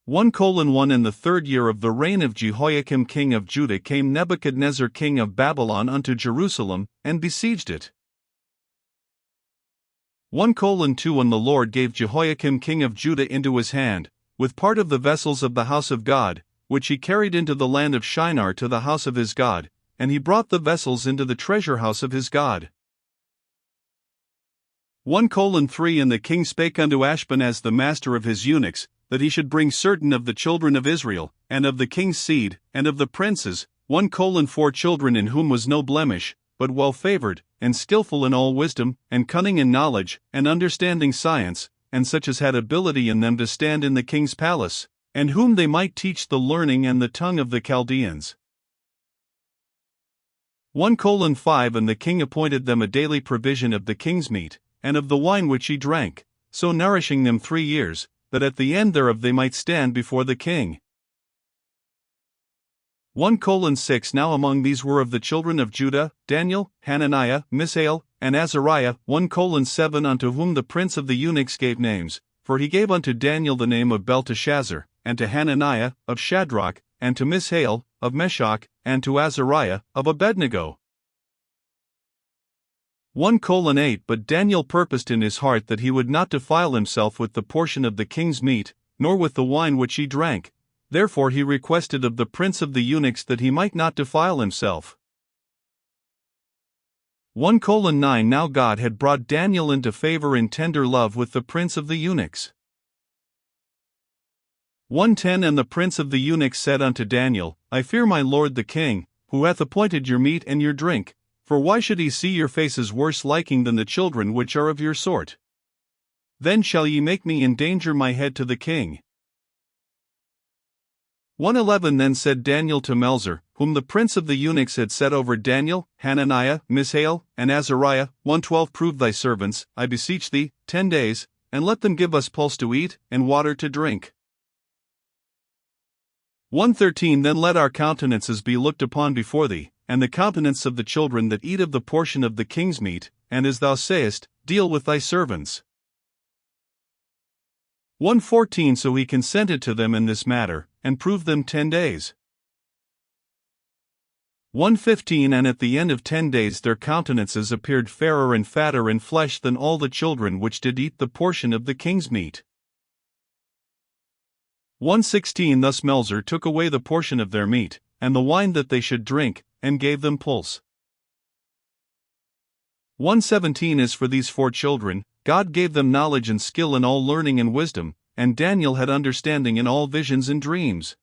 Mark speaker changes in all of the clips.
Speaker 1: 1:1 In the 3rd year of the reign of Jehoiakim king of Judah came Nebuchadnezzar king of Babylon unto Jerusalem, and besieged it. 1:2 And the Lord gave Jehoiakim king of Judah into his hand, with part of the vessels of the house of God, which he carried into the land of Shinar to the house of his God, and he brought the vessels into the treasure house of his God. 1:3 And the king spake unto Ashpenaz the master of his eunuchs, that he should bring certain of the children of Israel, and of the king's seed, and of the princes, 1:4 children in whom was no blemish, but well favored, and skillful in all wisdom, and cunning in knowledge, and understanding science, and such as had ability in them to stand in the king's palace, and whom they might teach the learning and the tongue of the Chaldeans. 1:5 And the king appointed them a daily provision of the king's meat, and of the wine which he drank, so nourishing them 3 years, that at the end thereof they might stand before the king. 1:6 Now among these were of the children of Judah, Daniel, Hananiah, Mishael, and Azariah. 1:7 Unto whom the prince of the eunuchs gave names, for he gave unto Daniel the name of Belteshazzar, and to Hananiah, of Shadrach, and to Mishael, of Meshach, and to Azariah, of Abednego. 1:8 But Daniel purposed in his heart that he would not defile himself with the portion of the king's meat, nor with the wine which he drank. Therefore he requested of the prince of the eunuchs that he might not defile himself. 1:9 Now God had brought Daniel into favor in tender love with the prince of the eunuchs. 1:10 And the prince of the eunuchs said unto Daniel, I fear my lord the king, who hath appointed your meat and your drink. For why should he see your faces worse liking than the children which are of your sort? Then shall ye make me endanger my head to the king. 1:11 Then said Daniel to Melzar, whom the prince of the eunuchs had set over Daniel, Hananiah, Mishael, and Azariah, 1:12 Prove thy servants, I beseech thee, 10 days, and let them give us pulse to eat, and water to drink. 1:13 Then let our countenances be looked upon before thee, and the countenance of the children that eat of the portion of the king's meat, and as thou sayest, deal with thy servants. 1:14 So he consented to them in this matter, and proved them 10 days. 1:15 And at the end of 10 days their countenances appeared fairer and fatter in flesh than all the children which did eat the portion of the king's meat. 1:16 Thus Melzar took away the portion of their meat, and the wine that they should drink, and gave them pulse. 1:17 As for these 4 children, God gave them knowledge and skill in all learning and wisdom, and Daniel had understanding in all visions and dreams.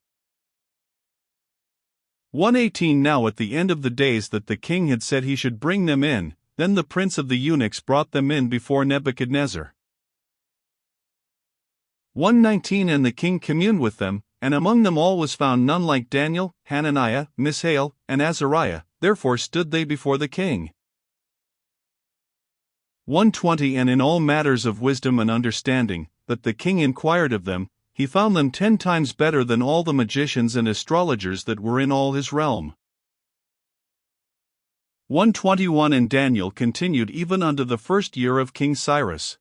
Speaker 1: 1:18 Now at the end of the days that the king had said he should bring them in, then the prince of the eunuchs brought them in before Nebuchadnezzar. 1:19 And the king communed with them, and among them all was found none like Daniel, Hananiah, Mishael, and Azariah, therefore stood they before the king. 1:20 And in all matters of wisdom and understanding, that the king inquired of them, he found them 10 times better than all the magicians and astrologers that were in all his realm. 1:21 And Daniel continued even unto the 1st year of King Cyrus.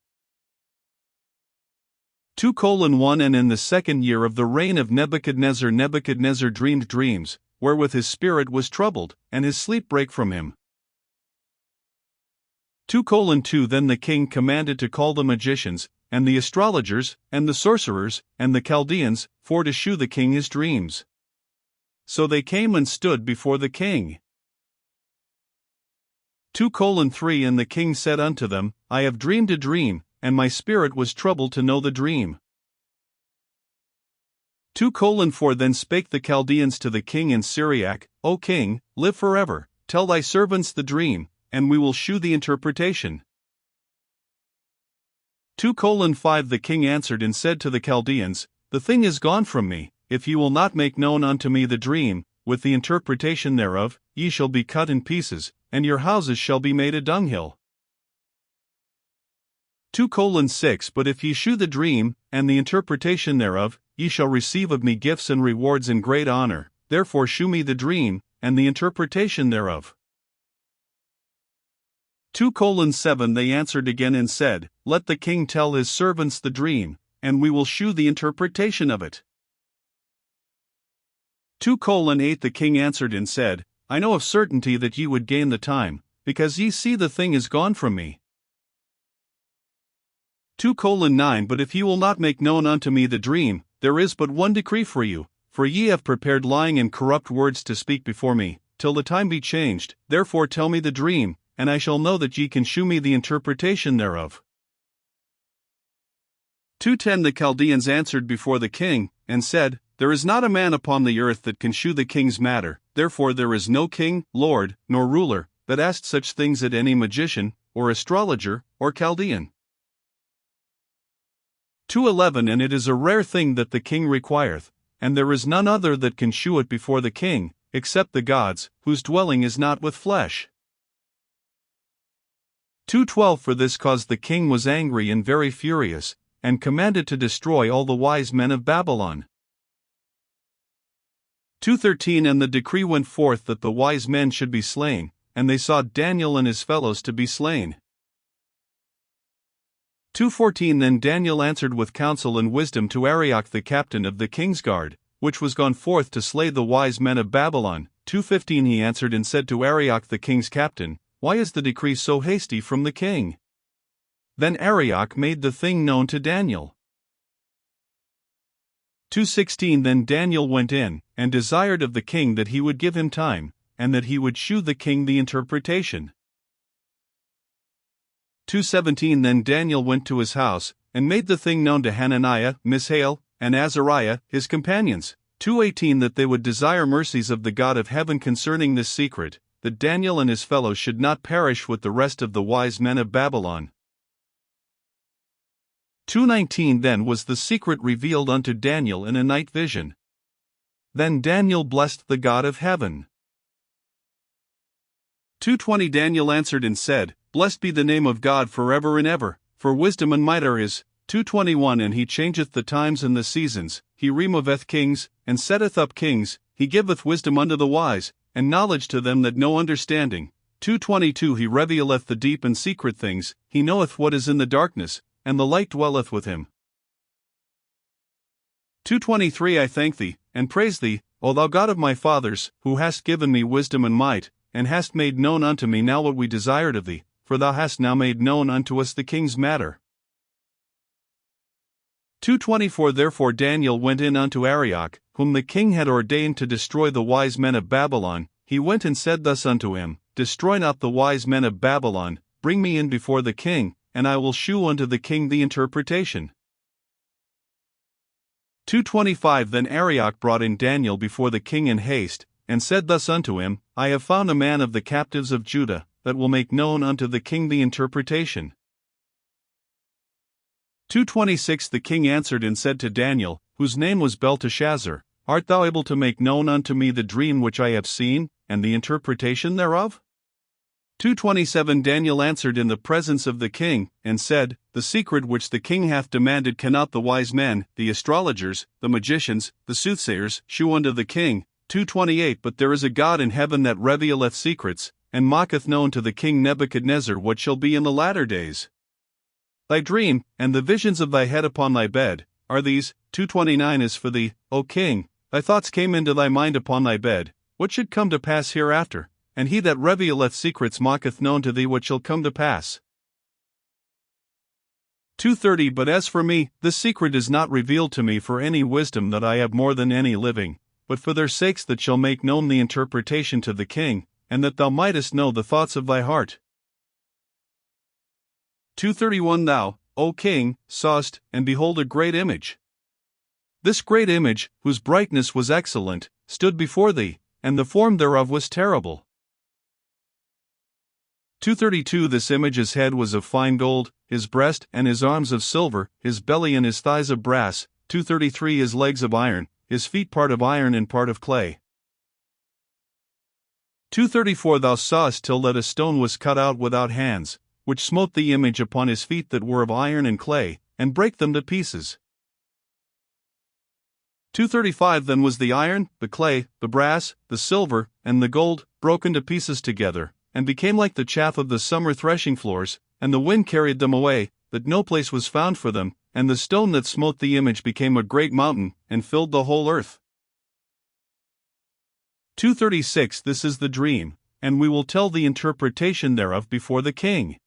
Speaker 1: 2:1 And in the 2nd year of the reign of Nebuchadnezzar, Nebuchadnezzar dreamed dreams, wherewith his spirit was troubled, and his sleep brake from him. 2:2 Then the king commanded to call the magicians, and the astrologers, and the sorcerers, and the Chaldeans, for to shew the king his dreams. So they came and stood before the king. 2:3 And the king said unto them, I have dreamed a dream, and my spirit was troubled to know the dream. 2:4 Then spake the Chaldeans to the king in Syriac, O king, live forever, tell thy servants the dream, and we will shew the interpretation. 2:5 The king answered and said to the Chaldeans, The thing is gone from me, if ye will not make known unto me the dream, with the interpretation thereof, ye shall be cut in pieces, and your houses shall be made a dunghill. 2:6 But if ye shew the dream, and the interpretation thereof, ye shall receive of me gifts and rewards in great honor, therefore shew me the dream, and the interpretation thereof. 2:7 They answered again and said, Let the king tell his servants the dream, and we will shew the interpretation of it. 2:8 The king answered and said, I know of certainty that ye would gain the time, because ye see the thing is gone from me. 2:9 But if ye will not make known unto me the dream, there is but one decree for you, for ye have prepared lying and corrupt words to speak before me, till the time be changed. Therefore tell me the dream, and I shall know that ye can shew me the interpretation thereof. 2:10 The Chaldeans answered before the king, and said, There is not a man upon the earth that can shew the king's matter, therefore there is no king, lord, nor ruler, that asked such things at any magician, or astrologer, or Chaldean. 2:11 And it is a rare thing that the king requireth, and there is none other that can shew it before the king, except the gods, whose dwelling is not with flesh. 2:12 For this cause the king was angry and very furious, and commanded to destroy all the wise men of Babylon. 2:13 And the decree went forth that the wise men should be slain, and they sought Daniel and his fellows to be slain. 2:14 Then Daniel answered with counsel and wisdom to Arioch the captain of the king's guard, which was gone forth to slay the wise men of Babylon. 2:15 He answered and said to Arioch the king's captain, Why is the decree so hasty from the king? Then Arioch made the thing known to Daniel. 2:16 Then Daniel went in, and desired of the king that he would give him time, and that he would shew the king the interpretation. 2:17 Then Daniel went to his house, and made the thing known to Hananiah, Mishael, and Azariah, his companions. 2:18 That they would desire mercies of the God of heaven concerning this secret, that Daniel and his fellows should not perish with the rest of the wise men of Babylon. 2:19 Then was the secret revealed unto Daniel in a night vision. Then Daniel blessed the God of heaven. 2:20 Daniel answered and said, Blessed be the name of God forever and ever, for wisdom and might are his. 2:21 And he changeth the times and the seasons, he removeth kings, and setteth up kings, he giveth wisdom unto the wise, and knowledge to them that know understanding. 2:22 He revealeth the deep and secret things, he knoweth what is in the darkness, and the light dwelleth with him. 2:23 I thank thee, and praise thee, O thou God of my fathers, who hast given me wisdom and might, and hast made known unto me now what we desired of thee, for thou hast now made known unto us the king's matter. 2:24 Therefore Daniel went in unto Arioch, whom the king had ordained to destroy the wise men of Babylon. He went and said thus unto him, Destroy not the wise men of Babylon, bring me in before the king, and I will shew unto the king the interpretation. 2:25 Then Arioch brought in Daniel before the king in haste, and said thus unto him, I have found a man of the captives of Judah, that will make known unto the king the interpretation. 2:26 The king answered and said to Daniel, whose name was Belteshazzar, Art thou able to make known unto me the dream which I have seen, and the interpretation thereof? 2:27 Daniel answered in the presence of the king, and said, The secret which the king hath demanded cannot the wise men, the astrologers, the magicians, the soothsayers, shew unto the king. 2:28 But there is a God in heaven that revealeth secrets, and maketh known to the king Nebuchadnezzar what shall be in the latter days. Thy dream, and the visions of thy head upon thy bed, are these. 2:29 As for thee, O king, thy thoughts came into thy mind upon thy bed, what should come to pass hereafter, and he that revealeth secrets maketh known to thee what shall come to pass. 2:30 But as for me, this secret is not revealed to me for any wisdom that I have more than any living, but for their sakes that shall make known the interpretation to the king, and that thou mightest know the thoughts of thy heart. 2:31 Thou, O king, sawest, and behold a great image. This great image, whose brightness was excellent, stood before thee, and the form thereof was terrible. 2:32 This image's head was of fine gold, his breast and his arms of silver, his belly and his thighs of brass. 2:33 His legs of iron, his feet part of iron and part of clay. 2:34 Thou sawest till that a stone was cut out without hands, which smote the image upon his feet that were of iron and clay, and brake them to pieces. 2:35 Then was the iron, the clay, the brass, the silver, and the gold, broken to pieces together, and became like the chaff of the summer threshing floors, and the wind carried them away, that no place was found for them, and the stone that smote the image became a great mountain, and filled the whole earth. 236 This is the dream, and we will tell the interpretation thereof before the king.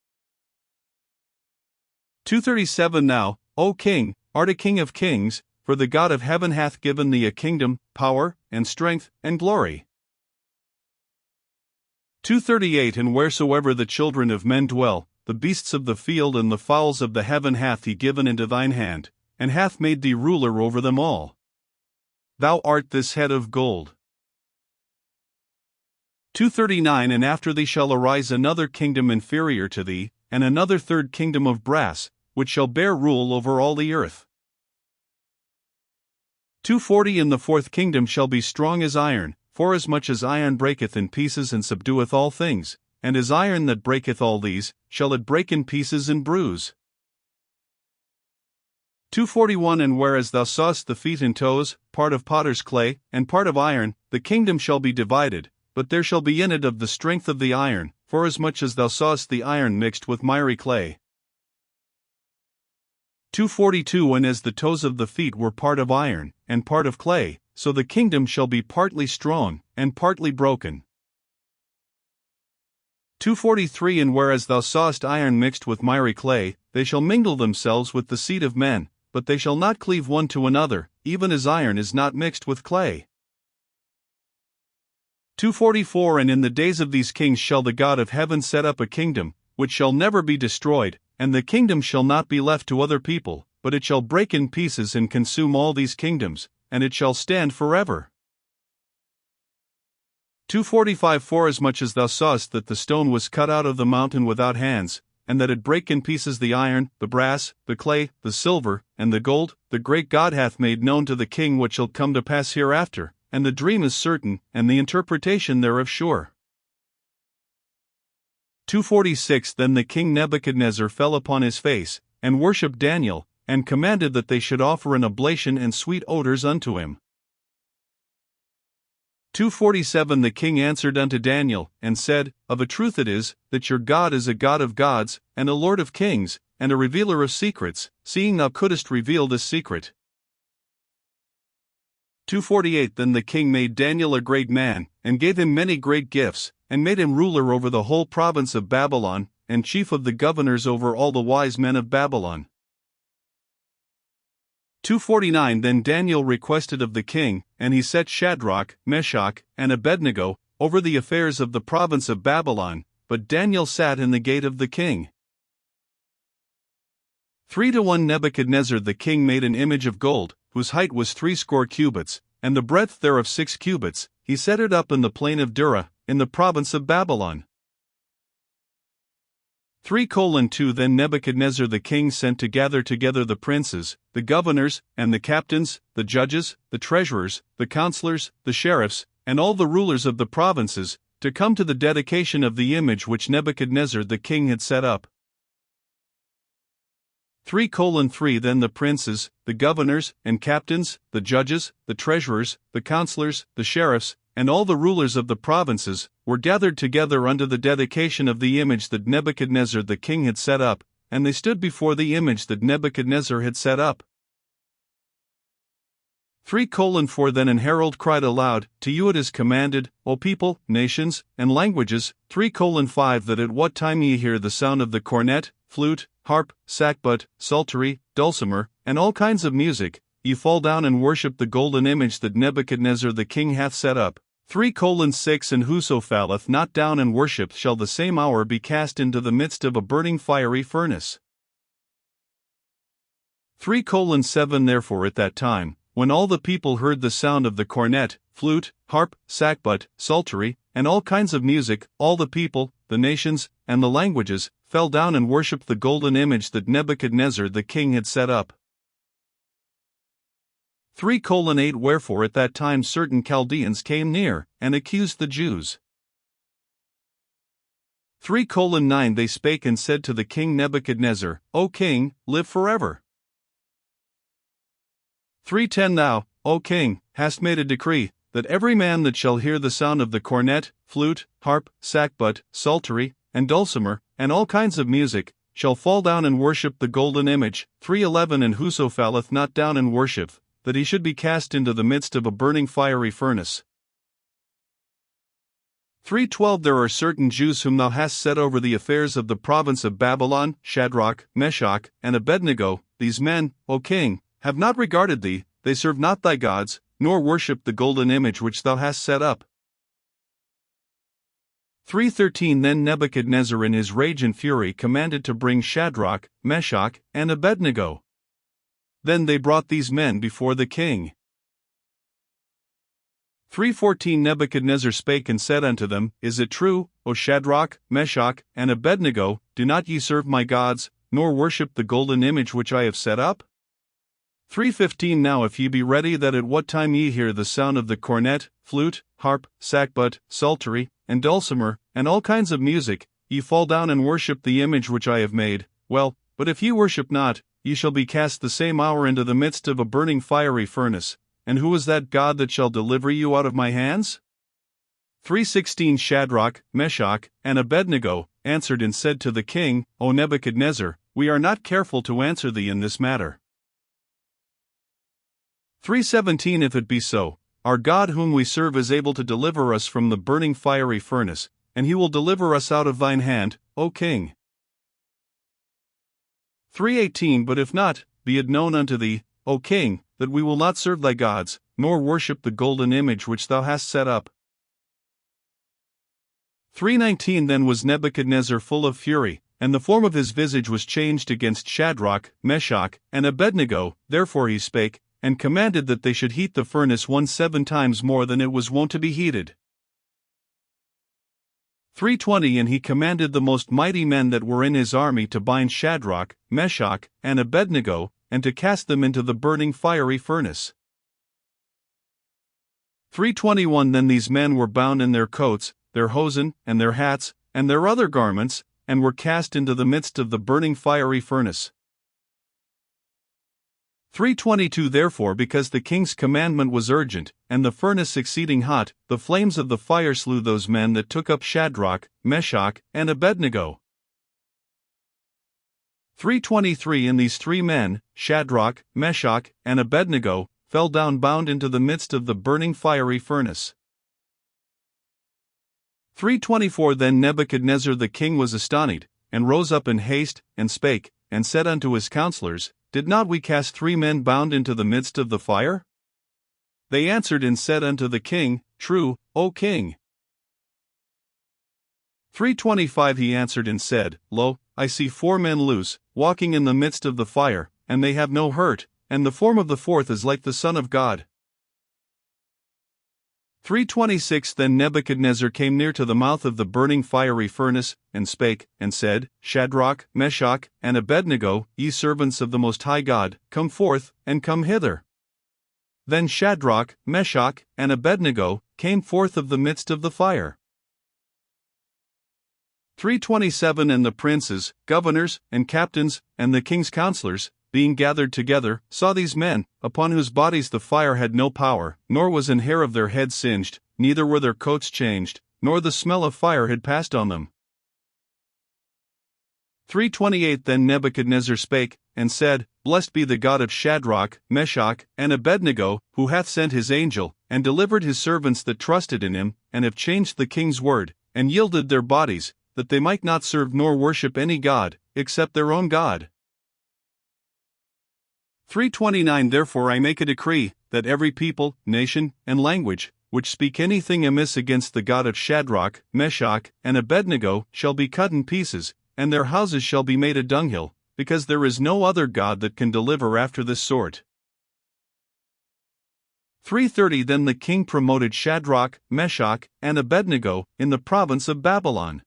Speaker 1: 237 Now, O king, art a king of kings, for the God of heaven hath given thee a kingdom, power, and strength, and glory. 238 And wheresoever the children of men dwell, the beasts of the field and the fowls of the heaven hath he given into thine hand, and hath made thee ruler over them all. Thou art this head of gold. 239 And after thee shall arise another kingdom inferior to thee, and another third kingdom of brass, which shall bear rule over all the earth. 240 And the fourth kingdom shall be strong as iron, forasmuch as iron breaketh in pieces and subdueth all things, and as iron that breaketh all these, shall it break in pieces and bruise. 241 And whereas thou sawest the feet and toes, part of potter's clay, and part of iron, the kingdom shall be divided, but there shall be in it of the strength of the iron, forasmuch as thou sawest the iron mixed with miry clay. 242 And as the toes of the feet were part of iron, and part of clay, so the kingdom shall be partly strong, and partly broken. 243 And whereas thou sawest iron mixed with miry clay, they shall mingle themselves with the seed of men, but they shall not cleave one to another, even as iron is not mixed with clay. 244 And in the days of these kings shall the God of heaven set up a kingdom, which shall never be destroyed, and the kingdom shall not be left to other people, but it shall break in pieces and consume all these kingdoms, and it shall stand forever. 245 Forasmuch as thou sawest that the stone was cut out of the mountain without hands, and that it brake in pieces the iron, the brass, the clay, the silver, and the gold, the great God hath made known to the king what shall come to pass hereafter, and the dream is certain, and the interpretation thereof sure. 246 Then the king Nebuchadnezzar fell upon his face, and worshipped Daniel, and commanded that they should offer an oblation and sweet odors unto him. 247 The king answered unto Daniel, and said, Of a truth it is, that your God is a God of gods, and a Lord of kings, and a revealer of secrets, seeing thou couldest reveal this secret. 248 Then the king made Daniel a great man, and gave him many great gifts, and made him ruler over the whole province of Babylon, and chief of the governors over all the wise men of Babylon. 249 Then Daniel requested of the king, and he set Shadrach, Meshach, and Abednego over the affairs of the province of Babylon, but Daniel sat in the gate of the king. 3-1 Nebuchadnezzar the king made an image of gold, whose height was 60 cubits, and the breadth thereof 6 cubits, he set it up in the plain of Dura, in the province of Babylon. 3:2 Then Nebuchadnezzar the king sent to gather together the princes, the governors, and the captains, the judges, the treasurers, the counselors, the sheriffs, and all the rulers of the provinces, to come to the dedication of the image which Nebuchadnezzar the king had set up. 3:3 Then the princes, the governors, and captains, the judges, the treasurers, the counselors, the sheriffs, and all the rulers of the provinces, were gathered together unto the dedication of the image that Nebuchadnezzar the king had set up, and they stood before the image that Nebuchadnezzar had set up. 3:4 Then an herald cried aloud, To you it is commanded, O people, nations, and languages, 3:5 That at what time ye hear the sound of the cornet, flute, harp, sackbut, psaltery, dulcimer, and all kinds of music, ye fall down and worship the golden image that Nebuchadnezzar the king hath set up. 3:6 And whoso falleth not down and worship shall the same hour be cast into the midst of a burning fiery furnace. 3:7 Therefore at that time, when all the people heard the sound of the cornet, flute, harp, sackbut, psaltery, and all kinds of music, all the people, the nations, and the languages, fell down and worshipped the golden image that Nebuchadnezzar the king had set up. 3:8 Wherefore at that time certain Chaldeans came near, and accused the Jews. 3:9 They spake and said to the king Nebuchadnezzar, O king, live forever. 3:10 Thou, O king, hast made a decree, that every man that shall hear the sound of the cornet, flute, harp, sackbut, psaltery, and dulcimer, and all kinds of music, shall fall down and worship the golden image. 3:11 And whoso falleth not down and worship, that he should be cast into the midst of a burning fiery furnace. 3:12 There are certain Jews whom thou hast set over the affairs of the province of Babylon, Shadrach, Meshach, and Abednego. These men, O king, have not regarded thee, they serve not thy gods, nor worship the golden image which thou hast set up. 3:13 Then Nebuchadnezzar in his rage and fury commanded to bring Shadrach, Meshach, and Abednego. Then they brought these men before the king. 3:14 Nebuchadnezzar spake and said unto them, Is it true, O Shadrach, Meshach, and Abednego, do not ye serve my gods, nor worship the golden image which I have set up? 3:15 Now if ye be ready that at what time ye hear the sound of the cornet, flute, harp, sackbut, psaltery, and dulcimer, and all kinds of music, ye fall down and worship the image which I have made, well, but if ye worship not, ye shall be cast the same hour into the midst of a burning fiery furnace. And who is that God that shall deliver you out of my hands? 3:16 Shadrach, Meshach, and Abednego answered and said to the king, O Nebuchadnezzar, we are not careful to answer thee in this matter. 3:17 If it be so, our God whom we serve is able to deliver us from the burning fiery furnace, and he will deliver us out of thine hand, O king. 3:18 But if not, be it known unto thee, O king, that we will not serve thy gods, nor worship the golden image which thou hast set up. 3:19 Then was Nebuchadnezzar full of fury, and the form of his visage was changed against Shadrach, Meshach, and Abednego. Therefore he spake, and commanded that they should heat the furnace 17 times more than it was wont to be heated. 3:20 And he commanded the most mighty men that were in his army to bind Shadrach, Meshach, and Abednego, and to cast them into the burning fiery furnace. 3:21 Then these men were bound in their coats, their hosen, and their hats, and their other garments, and were cast into the midst of the burning fiery furnace. 3:22 Therefore because the king's commandment was urgent, and the furnace exceeding hot, the flames of the fire slew those men that took up Shadrach, Meshach, and Abednego. 3:23 And these 3 men, Shadrach, Meshach, and Abednego, fell down bound into the midst of the burning fiery furnace. 3:24 Then Nebuchadnezzar the king was astonished, and rose up in haste, and spake, and said unto his counselors, Did not we cast 3 men bound into the midst of the fire? They answered and said unto the king, True, O king. 3:25 He answered and said, Lo, I see 4 men loose, walking in the midst of the fire, and they have no hurt, and the form of the 4th is like the Son of God. 3:26 Then Nebuchadnezzar came near to the mouth of the burning fiery furnace, and spake, and said, Shadrach, Meshach, and Abednego, ye servants of the Most High God, come forth, and come hither. Then Shadrach, Meshach, and Abednego came forth of the midst of the fire. 3:27 And the princes, governors, and captains, and the king's counselors, being gathered together, saw these men, upon whose bodies the fire had no power, nor was an hair of their head singed, neither were their coats changed, nor the smell of fire had passed on them. 3:28 Then Nebuchadnezzar spake, and said, Blessed be the God of Shadrach, Meshach, and Abednego, who hath sent his angel, and delivered his servants that trusted in him, and have changed the king's word, and yielded their bodies, that they might not serve nor worship any god, except their own God. 3:29 Therefore I make a decree, that every people, nation, and language, which speak anything amiss against the God of Shadrach, Meshach, and Abednego, shall be cut in pieces, and their houses shall be made a dunghill, because there is no other God that can deliver after this sort. 3:30 Then the king promoted Shadrach, Meshach, and Abednego in the province of Babylon.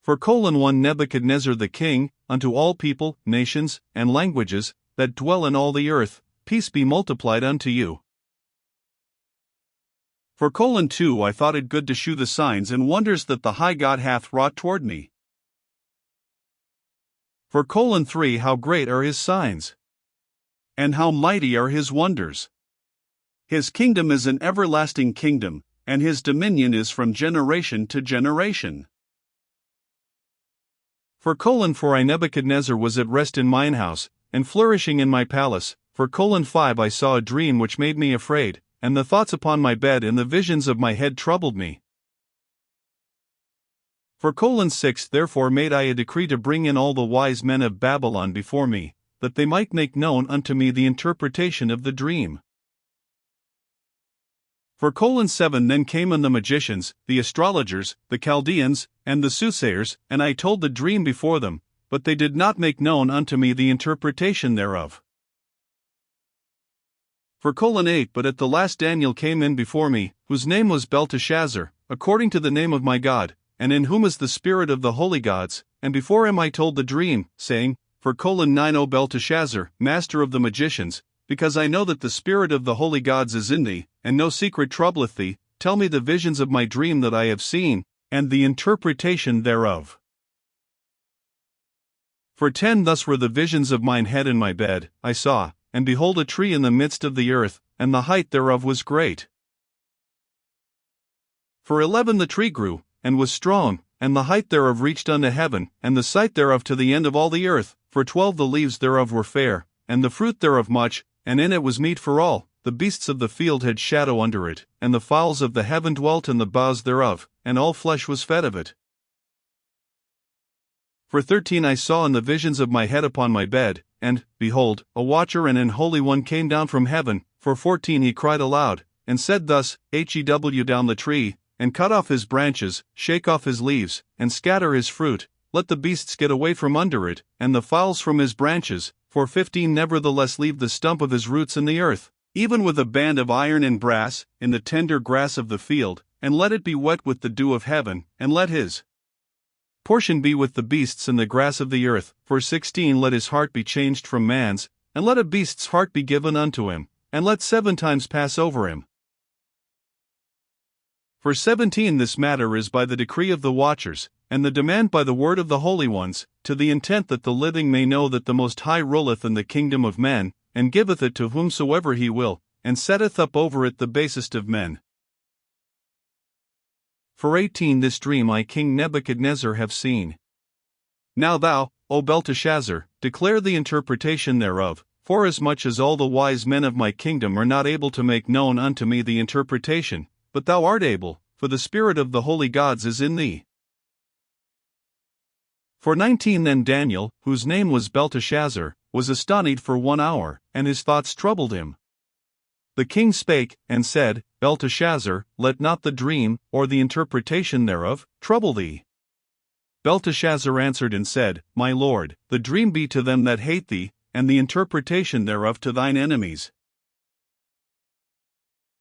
Speaker 1: 4:1 Nebuchadnezzar the king, unto all people, nations, and languages, that dwell in all the earth, peace be multiplied unto you. 4:2 I thought it good to shew the signs and wonders that the high God hath wrought toward me. 4:3 How great are his signs! And how mighty are his wonders! His kingdom is an everlasting kingdom, and his dominion is from generation to generation. 4:4 I Nebuchadnezzar was at rest in mine house, and flourishing in my palace. 4:5 I saw a dream which made me afraid, and the thoughts upon my bed and the visions of my head troubled me. For 6 Therefore made I a decree to bring in all the wise men of Babylon before me, that they might make known unto me the interpretation of the dream. For 7 Then came in the magicians, the astrologers, the Chaldeans, and the soothsayers, and I told the dream before them, but they did not make known unto me the interpretation thereof. For 8 But at the last Daniel came in before me, whose name was Belteshazzar, according to the name of my God, and in whom is the spirit of the holy gods, and before him I told the dream, saying, For 9 O Belteshazzar, master of the magicians, because I know that the spirit of the holy gods is in thee, and no secret troubleth thee, tell me the visions of my dream that I have seen, and the interpretation thereof. For 10 Thus were the visions of mine head in my bed, I saw, and behold a tree in the midst of the earth, and the height thereof was great. For 11 The tree grew, and was strong, and the height thereof reached unto heaven, and the sight thereof to the end of all the earth. For 12 The leaves thereof were fair, and the fruit thereof much, and in it was meat for all. The beasts of the field had shadow under it, and the fowls of the heaven dwelt in the boughs thereof, and all flesh was fed of it. For 13 I saw in the visions of my head upon my bed, and, behold, a watcher and an holy one came down from heaven. For 14 He cried aloud, and said thus, Hew down the tree, and cut off his branches, shake off his leaves, and scatter his fruit, let the beasts get away from under it, and the fowls from his branches. For 15 Nevertheless leave the stump of his roots in the earth, even with a band of iron and brass, in the tender grass of the field, and let it be wet with the dew of heaven, and let his portion be with the beasts in the grass of the earth. For 16 Let his heart be changed from man's, and let a beast's heart be given unto him, and let 7 times pass over him. For 17 This matter is by the decree of the watchers, and the demand by the word of the holy ones, to the intent that the living may know that the Most High ruleth in the kingdom of men, and giveth it to whomsoever he will, and setteth up over it the basest of men. For 18 This dream I King Nebuchadnezzar have seen. Now thou, O Belteshazzar, declare the interpretation thereof, forasmuch as all the wise men of my kingdom are not able to make known unto me the interpretation, but thou art able, for the spirit of the holy gods is in thee. For 19 Then Daniel, whose name was Belteshazzar, was astonied for 1 hour, and his thoughts troubled him. The king spake, and said, Belteshazzar, let not the dream, or the interpretation thereof, trouble thee. Belteshazzar answered and said, My lord, the dream be to them that hate thee, and the interpretation thereof to thine enemies.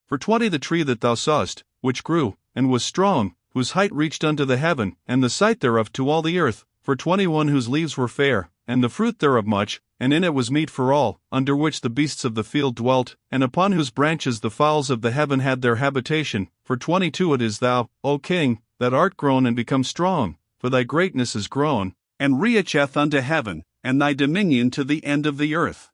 Speaker 1: For 20 The tree that thou sawest, which grew, and was strong, whose height reached unto the heaven, and the sight thereof to all the earth. For 21 Whose leaves were fair, and the fruit thereof much, and in it was meat for all, under which the beasts of the field dwelt, and upon whose branches the fowls of the heaven had their habitation. For 22 It is thou, O king, that art grown and become strong, for thy greatness is grown, and reacheth unto heaven, and thy dominion to the end of the earth.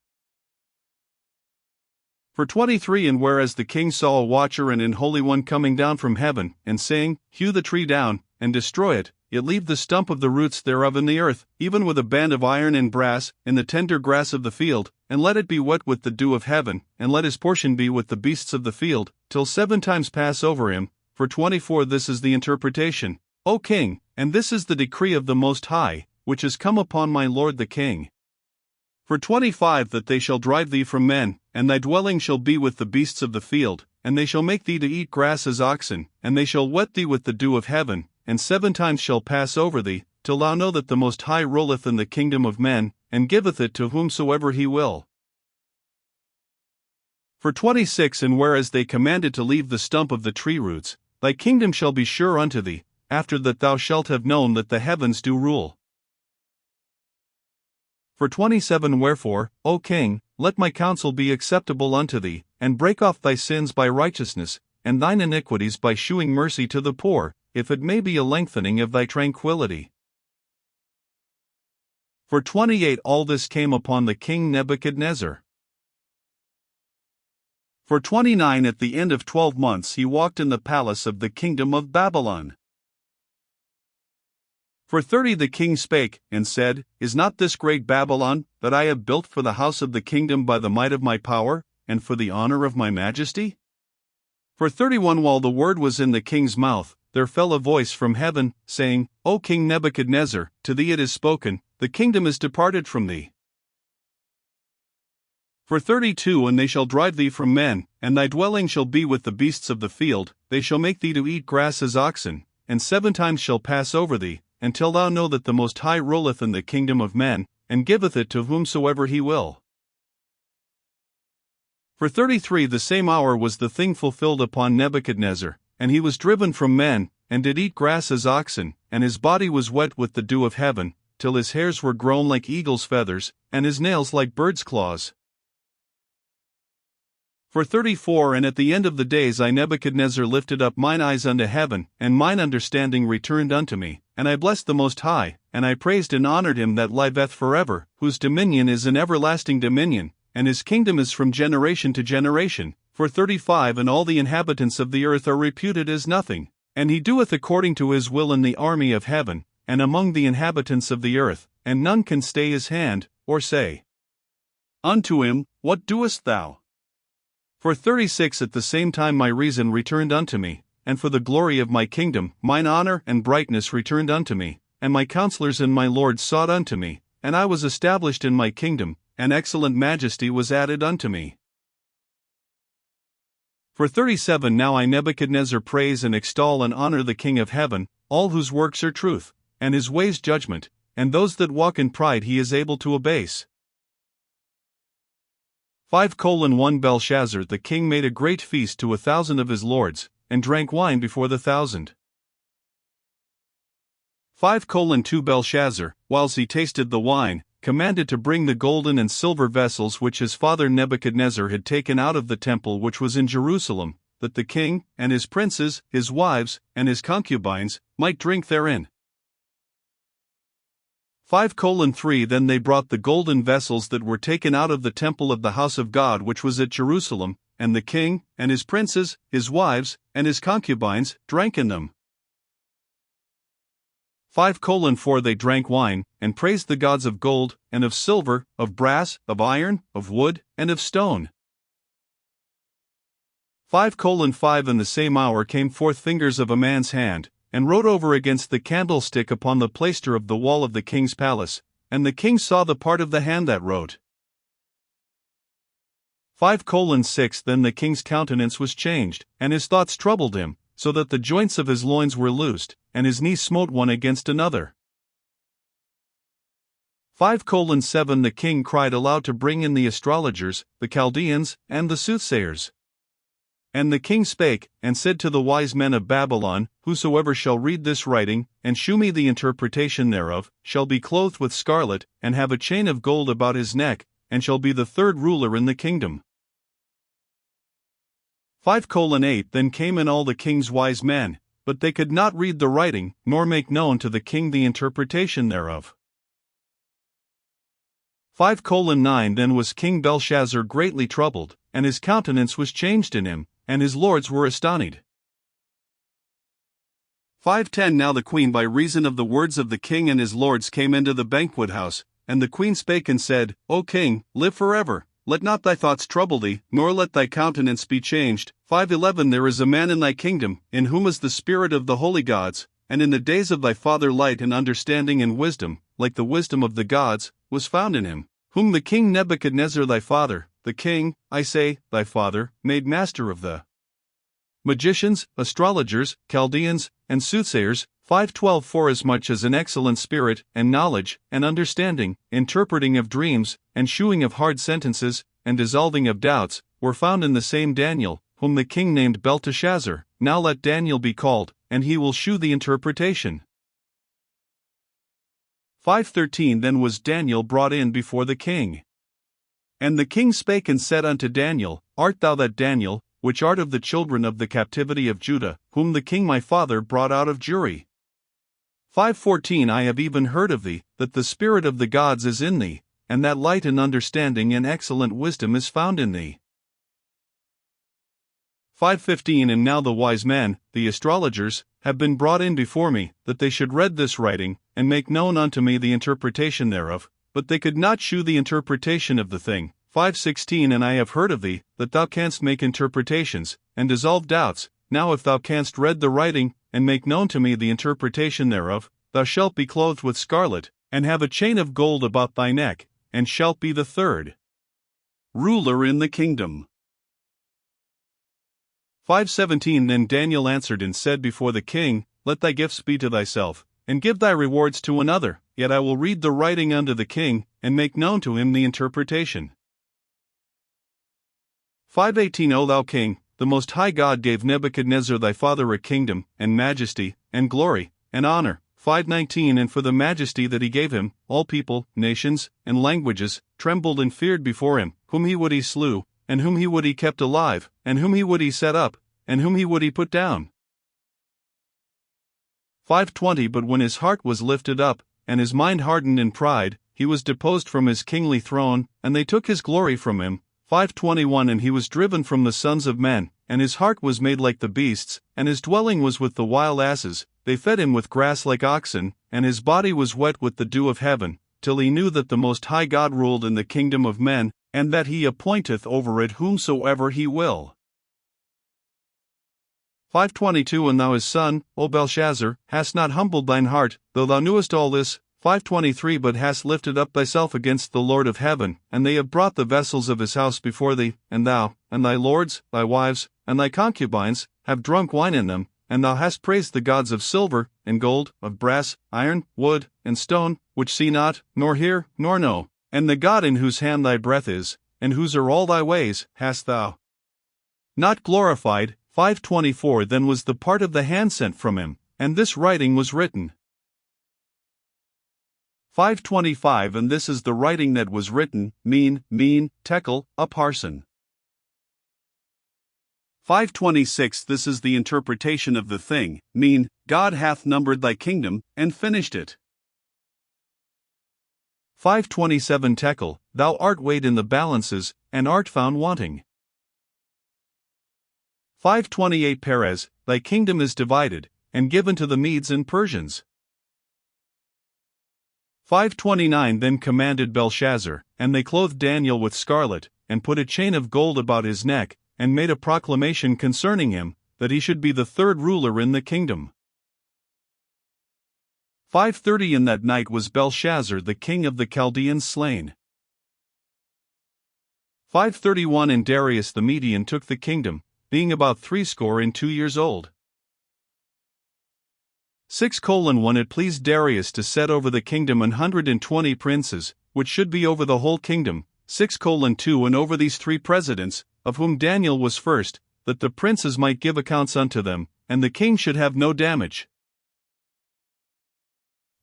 Speaker 1: For 23 And whereas the king saw a watcher and an holy one coming down from heaven, and saying, Hew the tree down, and destroy it, yet leave the stump of the roots thereof in the earth, even with a band of iron and brass, in the tender grass of the field, and let it be wet with the dew of heaven, and let his portion be with the beasts of the field, till 7 times pass over him. For 24 This is the interpretation, O king, and this is the decree of the Most High, which is come upon my lord the king. For 25 That they shall drive thee from men, and thy dwelling shall be with the beasts of the field, and they shall make thee to eat grass as oxen, and they shall wet thee with the dew of heaven, and 7 times shall pass over thee, till thou know that the Most High ruleth in the kingdom of men, and giveth it to whomsoever he will. For 26 And whereas they commanded to leave the stump of the tree roots, thy kingdom shall be sure unto thee, after that thou shalt have known that the heavens do rule. For 27 Wherefore, O king, let my counsel be acceptable unto thee, and break off thy sins by righteousness, and thine iniquities by shewing mercy to the poor, if it may be a lengthening of thy tranquility. For 28 All this came upon the king Nebuchadnezzar. For 29 At the end of 12 months he walked in the palace of the kingdom of Babylon. For 30 The king spake, and said, Is not this great Babylon, that I have built for the house of the kingdom by the might of my power, and for the honor of my majesty? For 31 While the word was in the king's mouth, there fell a voice from heaven, saying, O King Nebuchadnezzar, to thee it is spoken, the kingdom is departed from thee. For 32 And they shall drive thee from men, and thy dwelling shall be with the beasts of the field, they shall make thee to eat grass as oxen, and 7 times shall pass over thee, until thou know that the Most High ruleth in the kingdom of men, and giveth it to whomsoever he will. For 33 The same hour was the thing fulfilled upon Nebuchadnezzar, and he was driven from men, and did eat grass as oxen, and his body was wet with the dew of heaven, till his hairs were grown like eagle's feathers, and his nails like bird's claws. For 34 And at the end of the days I Nebuchadnezzar lifted up mine eyes unto heaven, and mine understanding returned unto me, and I blessed the Most High, and I praised and honored him that liveth forever, whose dominion is an everlasting dominion, and his kingdom is from generation to generation. For 35 And all the inhabitants of the earth are reputed as nothing, and he doeth according to his will in the army of heaven, and among the inhabitants of the earth, and none can stay his hand, or say unto him, What doest thou? For 36 At the same time my reason returned unto me, and for the glory of my kingdom mine honor and brightness returned unto me, and my counselors and my lords sought unto me, and I was established in my kingdom, and excellent majesty was added unto me. For 37 Now I Nebuchadnezzar praise and extol and honor the King of heaven, all whose works are truth, and his ways judgment, and those that walk in pride he is able to abase. 5:1 Belshazzar the king made a great feast to 1,000 of his lords, and drank wine before the 1,000. 5:2 Belshazzar, whiles he tasted the wine, commanded to bring the golden and silver vessels which his father Nebuchadnezzar had taken out of the temple which was in Jerusalem, that the king, and his princes, his wives, and his concubines, might drink therein. 5:3 Then they brought the golden vessels that were taken out of the temple of the house of God which was at Jerusalem, and the king, and his princes, his wives, and his concubines, drank in them. 5:4 They drank wine, and praised the gods of gold, and of silver, of brass, of iron, of wood, and of stone. 5:5 In the same hour came forth fingers of a man's hand, and wrote over against the candlestick upon the plaister of the wall of the king's palace, and the king saw the part of the hand that wrote. 5:6 Then the king's countenance was changed, and his thoughts troubled him, so that the joints of his loins were loosed, and his knees smote one against another. 5:7 The king cried aloud to bring in the astrologers, the Chaldeans, and the soothsayers. And the king spake, and said to the wise men of Babylon, Whosoever shall read this writing, and shew me the interpretation thereof, shall be clothed with scarlet, and have a chain of gold about his neck, and shall be the third ruler in the kingdom. 5:8 Then came in all the king's wise men, but they could not read the writing, nor make known to the king the interpretation thereof. 5:9 Then was King Belshazzar greatly troubled, and his countenance was changed in him, and his lords were astonied. 5:10 Now the queen by reason of the words of the king and his lords came into the banquet house, and the queen spake and said, O king, live forever, let not thy thoughts trouble thee, nor let thy countenance be changed. 5:11 There is a man in thy kingdom, in whom is the spirit of the holy gods, and in the days of thy father light and understanding and wisdom, like the wisdom of the gods, was found in him, whom the king Nebuchadnezzar thy father, the king, I say, thy father, made master of the magicians, astrologers, Chaldeans, and soothsayers. 5:12 Forasmuch as an excellent spirit, and knowledge, and understanding, interpreting of dreams, and shewing of hard sentences, and dissolving of doubts, were found in the same Daniel, whom the king named Belteshazzar. Now let Daniel be called, and he will shew the interpretation. 5:13 Then was Daniel brought in before the king. And the king spake and said unto Daniel, Art thou that Daniel, which art of the children of the captivity of Judah, whom the king my father brought out of Jewry? 5:14 I have even heard of thee, that the spirit of the gods is in thee, and that light and understanding and excellent wisdom is found in thee. 5:15 And now the wise men, the astrologers, have been brought in before me, that they should read this writing, and make known unto me the interpretation thereof, but they could not shew the interpretation of the thing. 5:16 And I have heard of thee, that thou canst make interpretations, and dissolve doubts. Now if thou canst read the writing, and make known to me the interpretation thereof, thou shalt be clothed with scarlet, and have a chain of gold about thy neck, and shalt be the third ruler in the kingdom. 5:17 Then Daniel answered and said before the king, Let thy gifts be to thyself, and give thy rewards to another, yet I will read the writing unto the king, and make known to him the interpretation. 5:18 O thou king, the Most High God gave Nebuchadnezzar thy father a kingdom, and majesty, and glory, and honor. 5:19 And for the majesty that he gave him, all people, nations, and languages, trembled and feared before him, whom he would he slew, and whom he would he kept alive, and whom he would he set up, and whom he would he put down. 5:20 But when his heart was lifted up, and his mind hardened in pride, he was deposed from his kingly throne, and they took his glory from him. 5:21 And he was driven from the sons of men, and his heart was made like the beasts, and his dwelling was with the wild asses. They fed him with grass like oxen, and his body was wet with the dew of heaven, till he knew that the Most High God ruled in the kingdom of men, and that he appointeth over it whomsoever he will. 5:22 And thou his son, O Belshazzar, hast not humbled thine heart, though thou knewest all this. 5:23 But hast lifted up thyself against the Lord of heaven, and they have brought the vessels of his house before thee, and thou, and thy lords, thy wives, and thy concubines, have drunk wine in them, and thou hast praised the gods of silver, and gold, of brass, iron, wood, and stone, which see not, nor hear, nor know, and the God in whose hand thy breath is, and whose are all thy ways, hast thou not glorified. 5:24 Then was the part of the hand sent from him, and this writing was written. 5:25 And this is the writing that was written, mean, tekel, upharsin. 5:26 This is the interpretation of the thing, mean, God hath numbered thy kingdom, and finished it. 5:27 Tekel, thou art weighed in the balances, and art found wanting. 5:28 Perez, thy kingdom is divided, and given to the Medes and Persians. 5:29 Then commanded Belshazzar, and they clothed Daniel with scarlet, and put a chain of gold about his neck, and made a proclamation concerning him, that he should be the third ruler in the kingdom. 5:30 In that night was Belshazzar the king of the Chaldeans slain. 5:31 And Darius the Median took the kingdom, being about 62 years old. 6:1 It pleased Darius to set over the kingdom 120 princes, which should be over the whole kingdom. 6:2 And over these 3 presidents, of whom Daniel was first, that the princes might give accounts unto them, and the king should have no damage.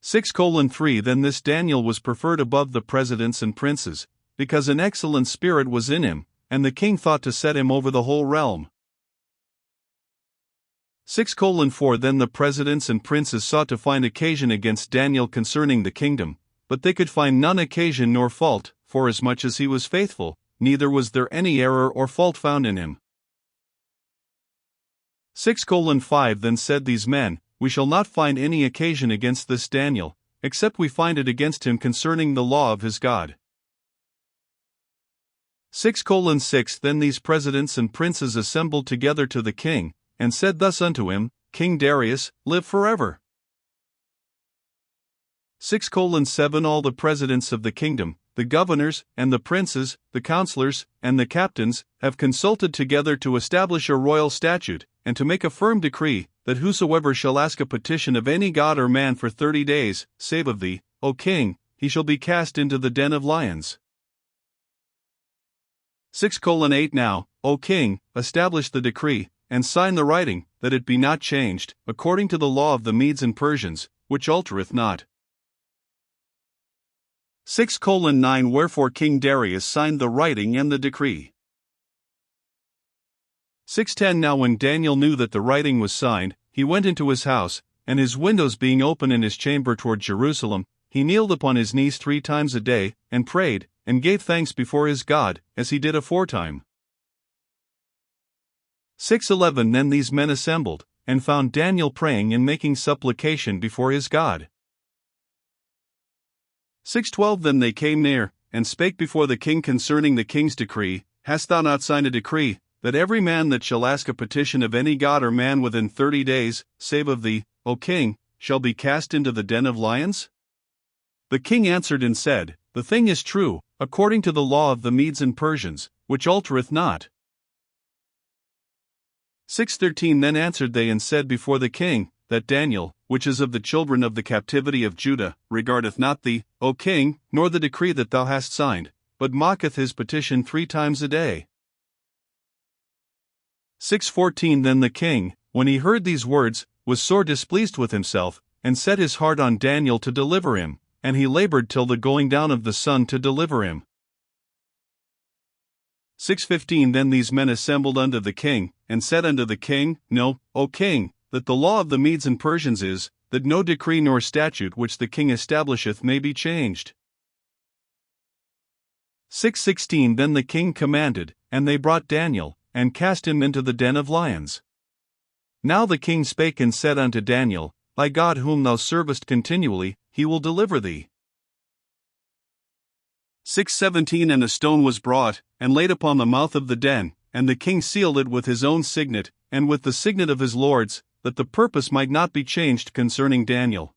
Speaker 1: 6:3 Then this Daniel was preferred above the presidents and princes, because an excellent spirit was in him, and the king thought to set him over the whole realm. 6:4 Then the presidents and princes sought to find occasion against Daniel concerning the kingdom, but they could find none occasion nor fault, forasmuch as he was faithful, neither was there any error or fault found in him. 6:5 Then said these men, We shall not find any occasion against this Daniel, except we find it against him concerning the law of his God. 6:6 Then these presidents and princes assembled together to the king, and said thus unto him, King Darius, live forever. 6:7 All the presidents of the kingdom, the governors, and the princes, the counselors, and the captains, have consulted together to establish a royal statute, and to make a firm decree, that whosoever shall ask a petition of any god or man for 30 days, save of thee, O king, he shall be cast into the den of lions. 6:8 Now, O king, establish the decree, and sign the writing, that it be not changed, according to the law of the Medes and Persians, which altereth not. 6:9 Wherefore King Darius signed the writing and the decree. 6:10 Now when Daniel knew that the writing was signed, he went into his house, and his windows being open in his chamber toward Jerusalem, he kneeled upon his knees 3 times a day, and prayed, and gave thanks before his God, as he did aforetime. 6:11 Then these men assembled, and found Daniel praying and making supplication before his God. 6:12 Then they came near, and spake before the king concerning the king's decree, Hast thou not signed a decree, that every man that shall ask a petition of any god or man within 30 days, save of thee, O king, shall be cast into the den of lions? The king answered and said, The thing is true, according to the law of the Medes and Persians, which altereth not. 6:13 Then answered they and said before the king, that Daniel, which is of the children of the captivity of Judah, regardeth not thee, O king, nor the decree that thou hast signed, but mocketh his petition 3 times a day. 6:14 Then the king, when he heard these words, was sore displeased with himself, and set his heart on Daniel to deliver him, and he labored till the going down of the sun to deliver him. 6:15 Then these men assembled unto the king, and said unto the king, Know, O king, that the law of the Medes and Persians is, that no decree nor statute which the king establisheth may be changed. 6:16 Then the king commanded, and they brought Daniel, and cast him into the den of lions. Now the king spake and said unto Daniel, Thy God whom thou servest continually, he will deliver thee. 6:17 And a stone was brought, and laid upon the mouth of the den, and the king sealed it with his own signet, and with the signet of his lords, that the purpose might not be changed concerning Daniel.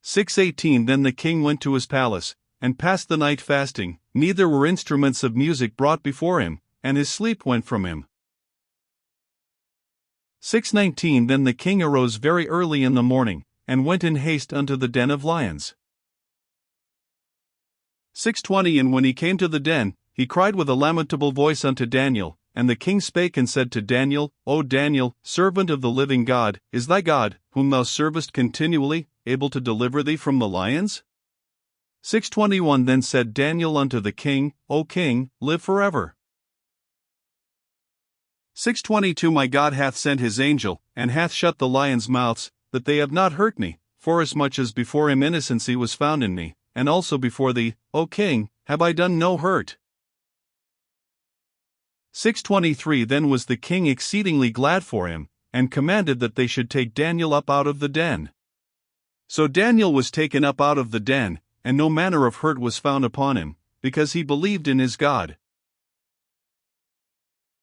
Speaker 1: 6:18 Then the king went to his palace, and passed the night fasting, neither were instruments of music brought before him, and his sleep went from him. 6:19 Then the king arose very early in the morning, and went in haste unto the den of lions. 6:20 And when he came to the den, he cried with a lamentable voice unto Daniel, and the king spake and said to Daniel, O Daniel, servant of the living God, is thy God, whom thou servest continually, able to deliver thee from the lions? 6:21 Then said Daniel unto the king, O king, live forever. 6:22 My God hath sent his angel, and hath shut the lions' mouths, that they have not hurt me, forasmuch as before him innocency was found in me, and also before thee, O king, have I done no hurt. 6:23 Then was the king exceedingly glad for him, and commanded that they should take Daniel up out of the den. So Daniel was taken up out of the den, and no manner of hurt was found upon him, because he believed in his God.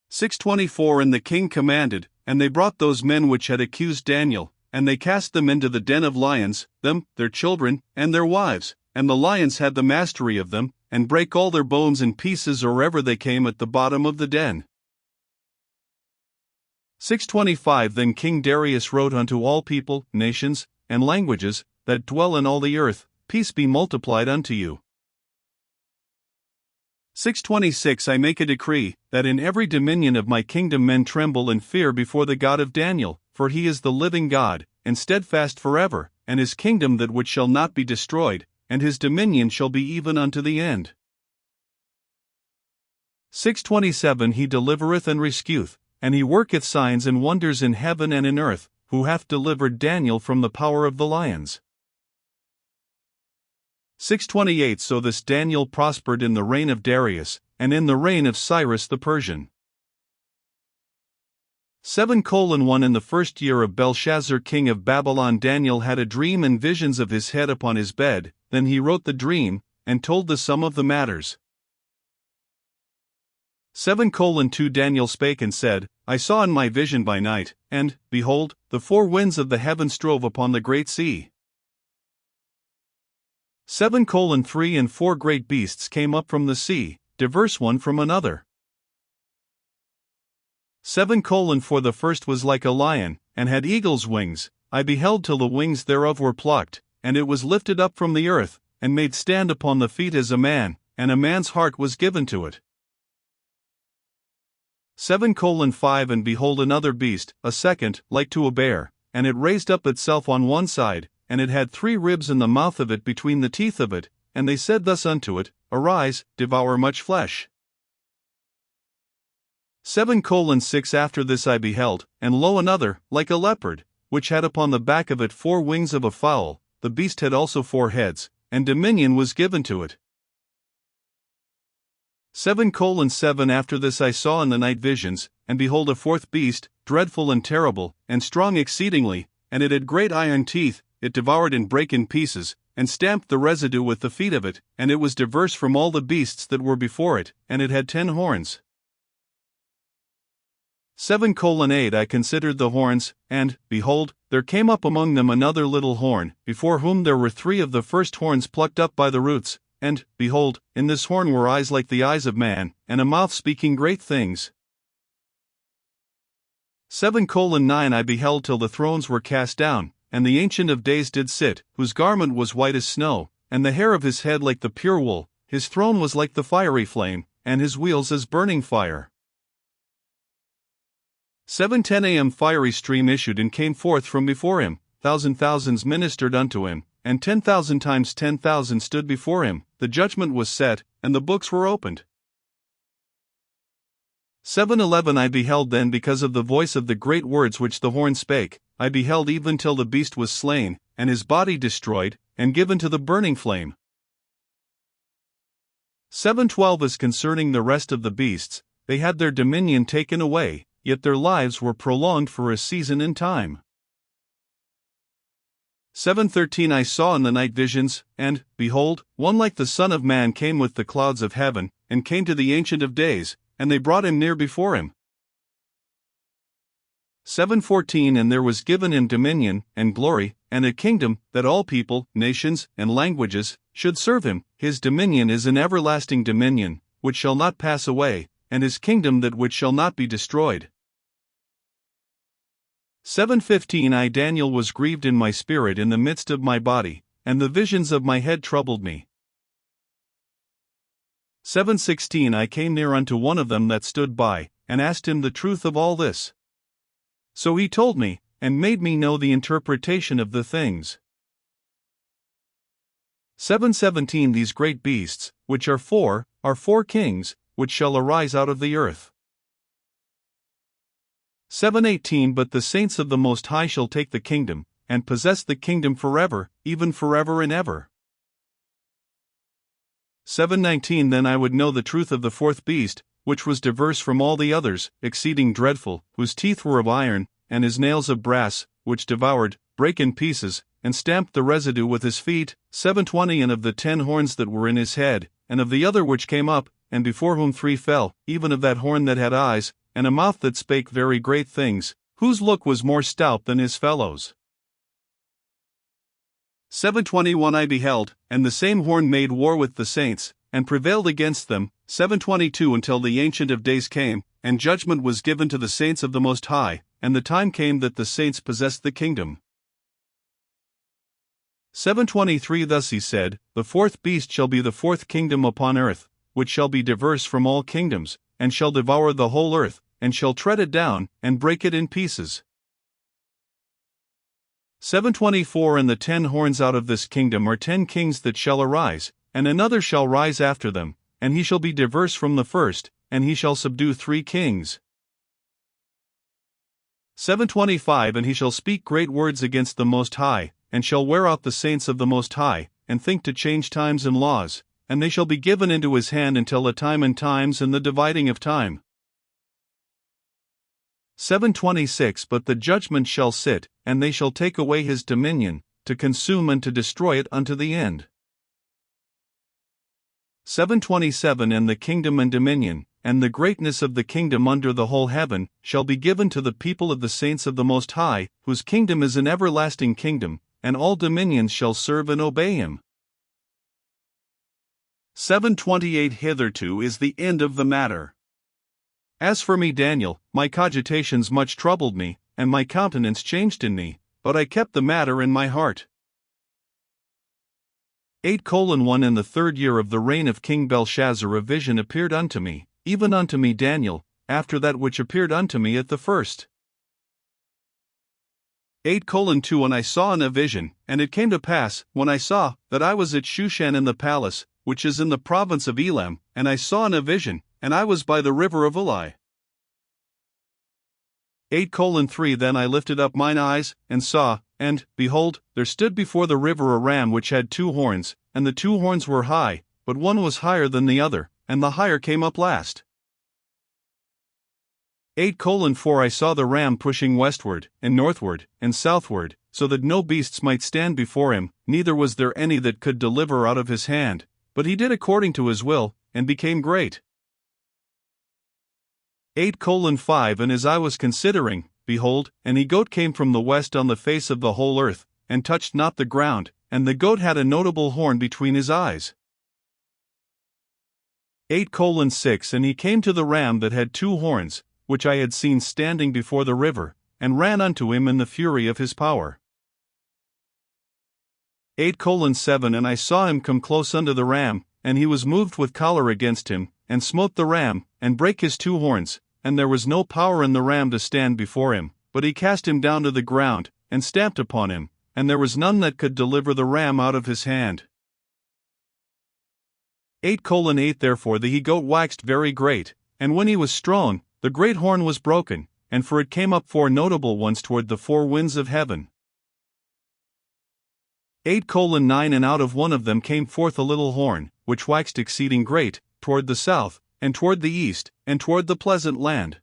Speaker 1: 6:24 And the king commanded, and they brought those men which had accused Daniel, and they cast them into the den of lions, them, their children, and their wives, and the lions had the mastery of them, and brake all their bones in pieces or ever they came at the bottom of the den. 6:25 Then King Darius wrote unto all people, nations, and languages, that dwell in all the earth, Peace be multiplied unto you. 6:26 I make a decree, that in every dominion of my kingdom men tremble and fear before the God of Daniel, for he is the living God, and steadfast forever, and his kingdom that which shall not be destroyed, and his dominion shall be even unto the end. 6:27 He delivereth and rescueth, and he worketh signs and wonders in heaven and in earth, who hath delivered Daniel from the power of the lions. 6:28 So this Daniel prospered in the reign of Darius, and in the reign of Cyrus the Persian. 7:1 In the first year of Belshazzar king of Babylon Daniel had a dream and visions of his head upon his bed, then he wrote the dream, and told the sum of the matters. 7:2 Daniel spake and said, I saw in my vision by night, and, behold, the 4 winds of the heaven strove upon the great sea. 7:3 And 4 great beasts came up from the sea, diverse one from another. 7:4 The first was like a lion, and had eagle's wings, I beheld till the wings thereof were plucked, and it was lifted up from the earth, and made stand upon the feet as a man, and a man's heart was given to it. 7:5 And behold another beast, a second, like to a bear, and it raised up itself on one side, and it had 3 ribs in the mouth of it between the teeth of it, and they said thus unto it, Arise, devour much flesh. 7:6 After this I beheld, and lo another, like a leopard, which had upon the back of it 4 wings of a fowl, the beast had also 4 heads, and dominion was given to it. 7:7 After this I saw in the night visions, and behold a 4th beast, dreadful and terrible, and strong exceedingly, and it had great iron teeth, it devoured and brake in pieces, and stamped the residue with the feet of it, and it was diverse from all the beasts that were before it, and it had 10 horns. 7:8 I considered the horns, and, behold, there came up among them another little horn, before whom there were 3 of the first horns plucked up by the roots, and, behold, in this horn were eyes like the eyes of man, and a mouth speaking great things. 7:9 I beheld till the thrones were cast down, and the Ancient of Days did sit, whose garment was white as snow, and the hair of his head like the pure wool, his throne was like the fiery flame, and his wheels as burning fire. 7:10 a.m. fiery stream issued and came forth from before him, thousands ministered unto him, and 10,000 times 10,000 stood before him, the judgment was set, and the books were opened. 7:11 I beheld then because of the voice of the great words which the horn spake, I beheld even till the beast was slain, and his body destroyed, and given to the burning flame. 7:12 is concerning the rest of the beasts, they had their dominion taken away, yet their lives were prolonged for a season in time. 7:13 I saw in the night visions, and, behold, one like the Son of Man came with the clouds of heaven, and came to the Ancient of Days, and they brought him near before him. 7:14 And there was given him dominion, and glory, and a kingdom, that all people, nations, and languages, should serve him. His dominion is an everlasting dominion, which shall not pass away, and his kingdom that which shall not be destroyed. 7:15 I Daniel was grieved in my spirit in the midst of my body, and the visions of my head troubled me. 7:16 I came near unto one of them that stood by, and asked him the truth of all this. So he told me, and made me know the interpretation of the things. 7:17 These great beasts, which are 4 kings, which shall arise out of the earth. 7:18 But the saints of the Most High shall take the kingdom, and possess the kingdom forever, even forever and ever. 7:19 Then I would know the truth of the 4th beast, which was diverse from all the others, exceeding dreadful, whose teeth were of iron, and his nails of brass, which devoured, brake in pieces, and stamped the residue with his feet. 7:20 And of the 10 horns that were in his head, and of the other which came up, and before whom 3 fell, even of that horn that had eyes, and a mouth that spake very great things, whose look was more stout than his fellows. 7:21 I beheld, and the same horn made war with the saints, and prevailed against them. 7:22 Until the Ancient of Days came, and judgment was given to the saints of the Most High, and the time came that the saints possessed the kingdom. 7:23 Thus he said, The 4th beast shall be the 4th kingdom upon earth, which shall be diverse from all kingdoms, and shall devour the whole earth, and shall tread it down, and break it in pieces. 7:24 And the 10 horns out of this kingdom are 10 kings that shall arise, and another shall rise after them, and he shall be diverse from the first, and he shall subdue 3 kings. 7:25 And he shall speak great words against the Most High, and shall wear out the saints of the Most High, and think to change times and laws, and they shall be given into his hand until the time and times and the dividing of time. 7:26 But the judgment shall sit, and they shall take away his dominion, to consume and to destroy it unto the end. 7:27 And the kingdom and dominion, and the greatness of the kingdom under the whole heaven, shall be given to the people of the saints of the Most High, whose kingdom is an everlasting kingdom, and all dominions shall serve and obey him. 7:28 Hitherto is the end of the matter. As for me Daniel, my cogitations much troubled me, and my countenance changed in me, but I kept the matter in my heart. 8:1 In the 3rd year of the reign of King Belshazzar a vision appeared unto me, even unto me Daniel, after that which appeared unto me at the first. 8:2 And I saw in a vision, and it came to pass, when I saw, that I was at Shushan in the palace, which is in the province of Elam, and I saw in a vision, and I was by the river of Ulai. 8:3 Then I lifted up mine eyes, and saw, and, behold, there stood before the river a ram which had 2 horns, and the 2 horns were high, but one was higher than the other, and the higher came up last. 8:4 I saw the ram pushing westward, and northward, and southward, so that no beasts might stand before him, neither was there any that could deliver out of his hand, but he did according to his will, and became great. 8:5 And as I was considering, behold, an he-goat came from the west on the face of the whole earth, and touched not the ground, and the goat had a notable horn between his eyes. 8:6 And he came to the ram that had 2 horns, which I had seen standing before the river, and ran unto him in the fury of his power. 8:7 And I saw him come close unto the ram, and he was moved with choler against him, and smote the ram, and brake his 2 horns, and there was no power in the ram to stand before him, but he cast him down to the ground, and stamped upon him, and there was none that could deliver the ram out of his hand. 8:8 Therefore the he-goat waxed very great, and when he was strong, the great horn was broken, and for it came up 4 notable ones toward the 4 winds of heaven. 8:9 And out of one of them came forth a little horn, which waxed exceeding great, toward the south, and toward the east, and toward the pleasant land.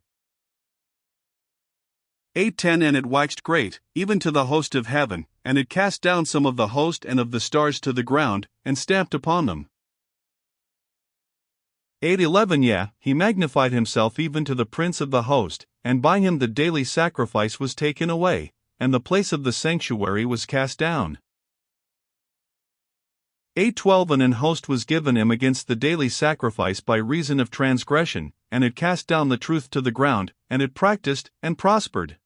Speaker 1: 8:10 And it waxed great, even to the host of heaven, and it cast down some of the host and of the stars to the ground, and stamped upon them. 8:11 Yea, he magnified himself even to the prince of the host, and by him the daily sacrifice was taken away, and the place of the sanctuary was cast down. 8:12 And an host was given him against the daily sacrifice by reason of transgression, and it cast down the truth to the ground, and it practiced, and prospered.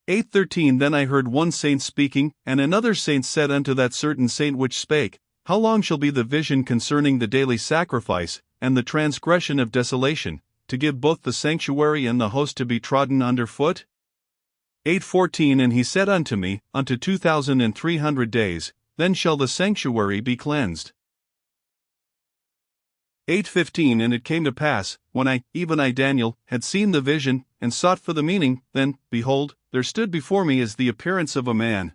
Speaker 1: 8:13 Then I heard one saint speaking, and another saint said unto that certain saint which spake, How long shall be the vision concerning the daily sacrifice, and the transgression of desolation, to give both the sanctuary and the host to be trodden under foot? 8:14 And he said unto me, Unto 2,300 days, then shall the sanctuary be cleansed. 8:15 And it came to pass, when I, even I Daniel, had seen the vision, and sought for the meaning, then, behold, there stood before me as the appearance of a man.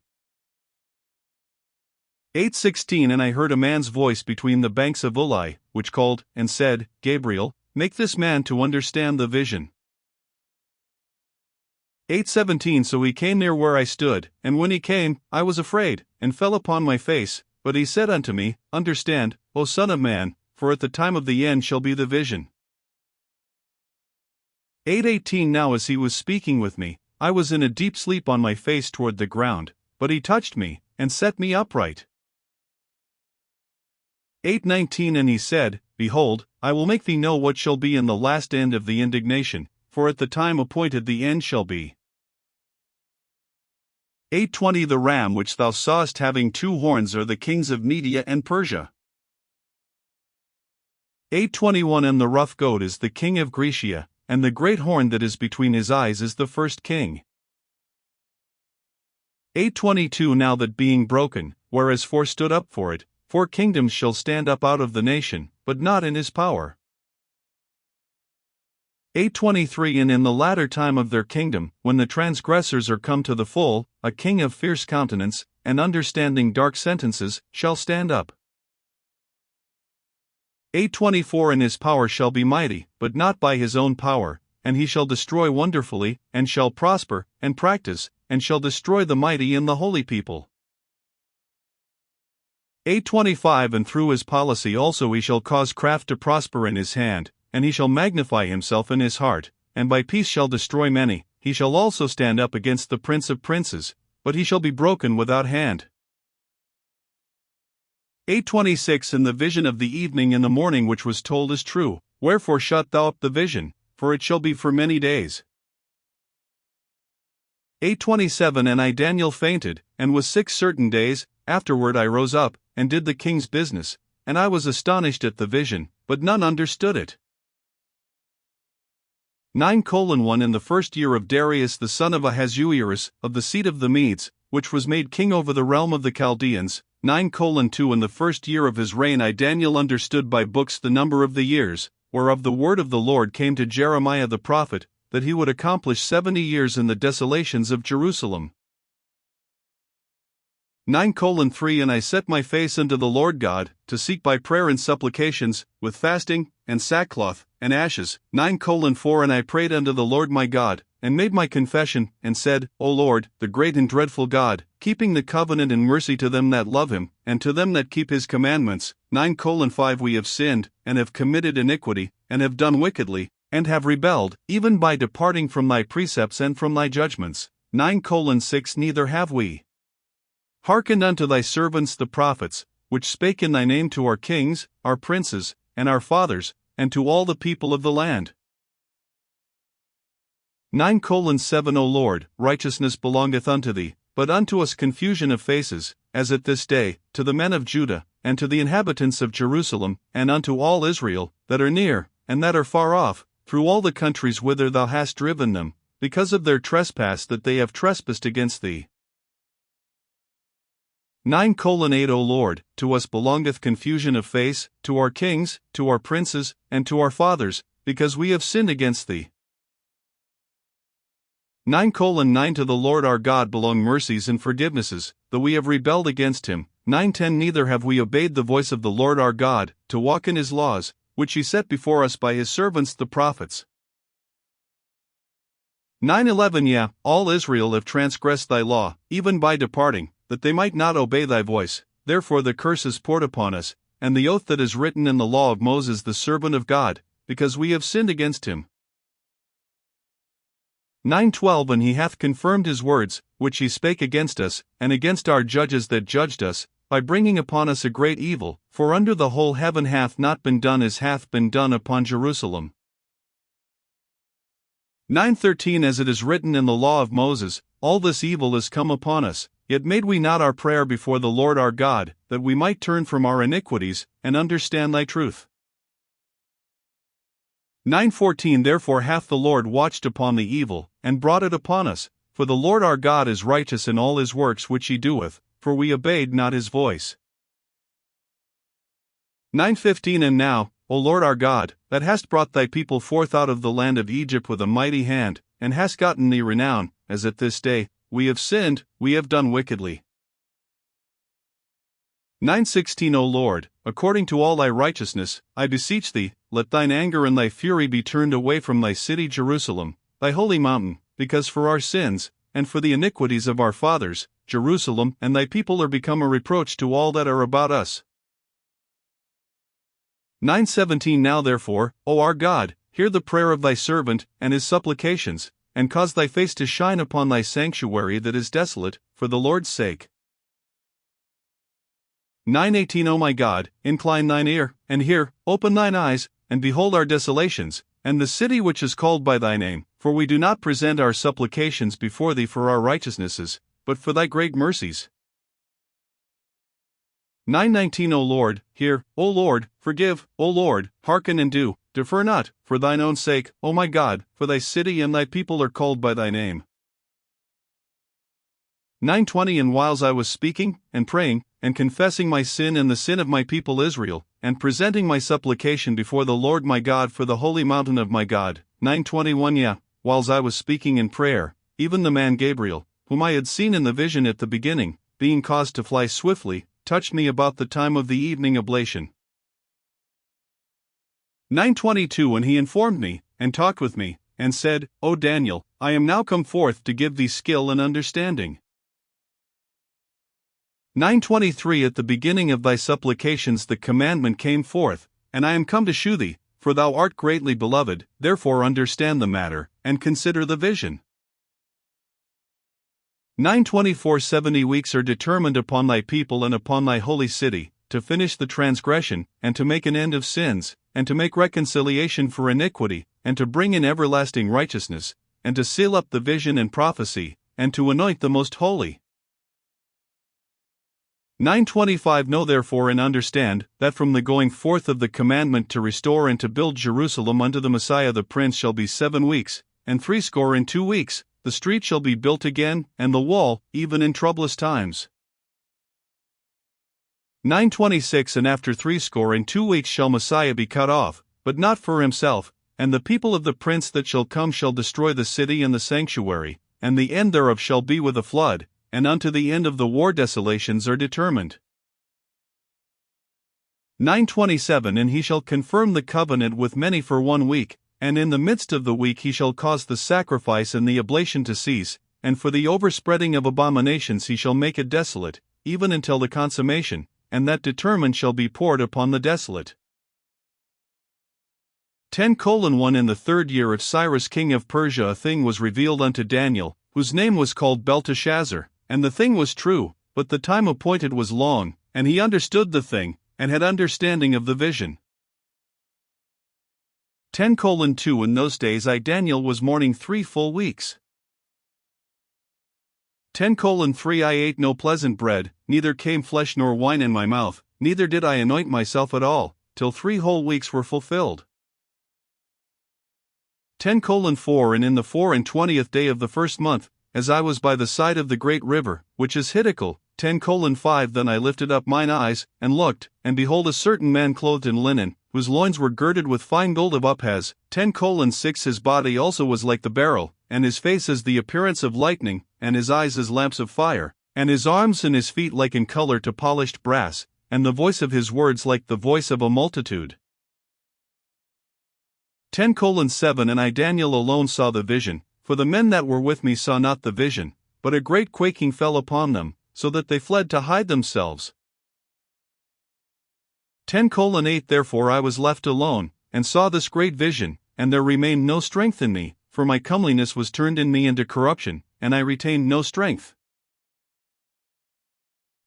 Speaker 1: 8:16 And I heard a man's voice between the banks of Ulai, which called, and said, Gabriel, make this man to understand the vision. 8:17 So he came near where I stood, and when he came, I was afraid, and fell upon my face, but he said unto me, Understand, O son of man, for at the time of the end shall be the vision. 8:18 Now as he was speaking with me, I was in a deep sleep on my face toward the ground, but he touched me, and set me upright. 8:19 And he said, Behold, I will make thee know what shall be in the last end of the indignation, for at the time appointed the end shall be. 8:20 The ram which thou sawest having 2 horns are the kings of Media and Persia. 8:21 And the rough goat is the king of Grecia, and the great horn that is between his eyes is the first king. 8:22 Now that being broken, whereas 4 stood up for it, 4 kingdoms shall stand up out of the nation, but not in his power. 8:23 And in the latter time of their kingdom, when the transgressors are come to the full, a king of fierce countenance, and understanding dark sentences, shall stand up. 8:24 And his power shall be mighty, but not by his own power, and he shall destroy wonderfully, and shall prosper, and practice, and shall destroy the mighty in the holy people. 8:25 And through his policy also he shall cause craft to prosper in his hand, and he shall magnify himself in his heart, and by peace shall destroy many. He shall also stand up against the prince of princes, but he shall be broken without hand. 8:26 And the vision of the evening and the morning which was told is true, wherefore shut thou up the vision, for it shall be for many days. 8:27 And I Daniel fainted, and was sick certain days. Afterward I rose up, and did the king's business, and I was astonished at the vision, but none understood it. 9:1 In the first year of Darius the son of Ahasuerus, of the seed of the Medes, which was made king over the realm of the Chaldeans, 9:2 In the first year of his reign I Daniel understood by books the number of the years, whereof the word of the Lord came to Jeremiah the prophet, that he would accomplish 70 years in the desolations of Jerusalem. 9:3 And I set my face unto the Lord God, to seek by prayer and supplications, with fasting, and sackcloth, and ashes. 9:4 And I prayed unto the Lord my God, and made my confession, and said, O Lord, the great and dreadful God, keeping the covenant and mercy to them that love him, and to them that keep his commandments. 9:5 We have sinned, and have committed iniquity, and have done wickedly, and have rebelled, even by departing from thy precepts and from thy judgments. 9:6 Neither have we hearkened unto thy servants the prophets, which spake in thy name to our kings, our princes, and our fathers, and to all the people of the land. 9:7 O Lord, righteousness belongeth unto thee, but unto us confusion of faces, as at this day, to the men of Judah, and to the inhabitants of Jerusalem, and unto all Israel, that are near, and that are far off, through all the countries whither thou hast driven them, because of their trespass that they have trespassed against thee. 9:8 O Lord, to us belongeth confusion of face, to our kings, to our princes, and to our fathers, because we have sinned against thee. 9:9 To the Lord our God belong mercies and forgivenesses, though we have rebelled against him. 9:10 Neither have we obeyed the voice of the Lord our God, to walk in his laws, which he set before us by his servants the prophets. 9:11 Yea, all Israel have transgressed thy law, even by departing, that they might not obey thy voice. Therefore the curse is poured upon us, and the oath that is written in the law of Moses the servant of God, because we have sinned against him. 9:12 And he hath confirmed his words, which he spake against us, and against our judges that judged us, by bringing upon us a great evil, for under the whole heaven hath not been done as hath been done upon Jerusalem. 9:13 As it is written in the law of Moses, all this evil is come upon us, yet made we not our prayer before the Lord our God, that we might turn from our iniquities, and understand thy truth. 9:14 Therefore hath the Lord watched upon the evil, and brought it upon us, for the Lord our God is righteous in all his works which he doeth, for we obeyed not his voice. 9:15 And now, O Lord our God, that hast brought thy people forth out of the land of Egypt with a mighty hand, and hast gotten thee renown, as at this day, we have sinned, we have done wickedly. 9:16 O Lord, according to all thy righteousness, I beseech thee, let thine anger and thy fury be turned away from thy city Jerusalem, thy holy mountain, because for our sins, and for the iniquities of our fathers, Jerusalem and thy people are become a reproach to all that are about us. 9:17 Now therefore, O our God, hear the prayer of thy servant, and his supplications, and cause thy face to shine upon thy sanctuary that is desolate, for the Lord's sake. 9:18 O my God, incline thine ear, and hear, open thine eyes, and behold our desolations, and the city which is called by thy name, for we do not present our supplications before thee for our righteousnesses, but for thy great mercies. 9:19 O Lord, hear, O Lord, forgive, O Lord, hearken and do, defer not, for thine own sake, O my God, for thy city and thy people are called by thy name. 9:20 And whiles I was speaking, and praying, and confessing my sin and the sin of my people Israel, and presenting my supplication before the Lord my God for the holy mountain of my God. 9:21 Yea, whiles I was speaking in prayer, even the man Gabriel, whom I had seen in the vision at the beginning, being caused to fly swiftly, touched me about the time of the evening oblation. 9:22 And he informed me, and talked with me, and said, O Daniel, I am now come forth to give thee skill and understanding. 9:23 At the beginning of thy supplications the commandment came forth, and I am come to shew thee, for thou art greatly beloved, therefore understand the matter, and consider the vision. 9:24 70 weeks are determined upon thy people and upon thy holy city, to finish the transgression, and to make an end of sins, and to make reconciliation for iniquity, and to bring in everlasting righteousness, and to seal up the vision and prophecy, and to anoint the most holy. 9:25 Know therefore and understand, that from the going forth of the commandment to restore and to build Jerusalem unto the Messiah the Prince shall be 7 weeks, and 62 weeks, the street shall be built again, and the wall, even in troublous times. 9:26 And after 62 weeks shall Messiah be cut off, but not for himself, and the people of the Prince that shall come shall destroy the city and the sanctuary, and the end thereof shall be with a flood, and unto the end of the war desolations are determined. 9:27 And he shall confirm the covenant with many for 1 week, and in the midst of the week he shall cause the sacrifice and the oblation to cease, and for the overspreading of abominations he shall make it desolate, even until the consummation, and that determined shall be poured upon the desolate. 10:1 In the 3rd year of Cyrus king of Persia a thing was revealed unto Daniel, whose name was called Belteshazzar, and the thing was true, but the time appointed was long, and he understood the thing, and had understanding of the vision. 10:2 In those days I Daniel was mourning 3 full weeks. 10:3 I ate no pleasant bread, neither came flesh nor wine in my mouth, neither did I anoint myself at all, till 3 whole weeks were fulfilled. 10:4 And in the 24th day of the 1st month, as I was by the side of the great river, which is Hiddekel, 10:5 Then I lifted up mine eyes, and looked, and behold a certain man clothed in linen, whose loins were girded with fine gold of Uphaz, 10:6 His body also was like the beryl, and his face as the appearance of lightning, and his eyes as lamps of fire, and his arms and his feet like in color to polished brass, and the voice of his words like the voice of a multitude. 10:7 And I Daniel alone saw the vision, for the men that were with me saw not the vision, but a great quaking fell upon them, so that they fled to hide themselves. 10:8 Therefore I was left alone, and saw this great vision, and there remained no strength in me, for my comeliness was turned in me into corruption, and I retained no strength.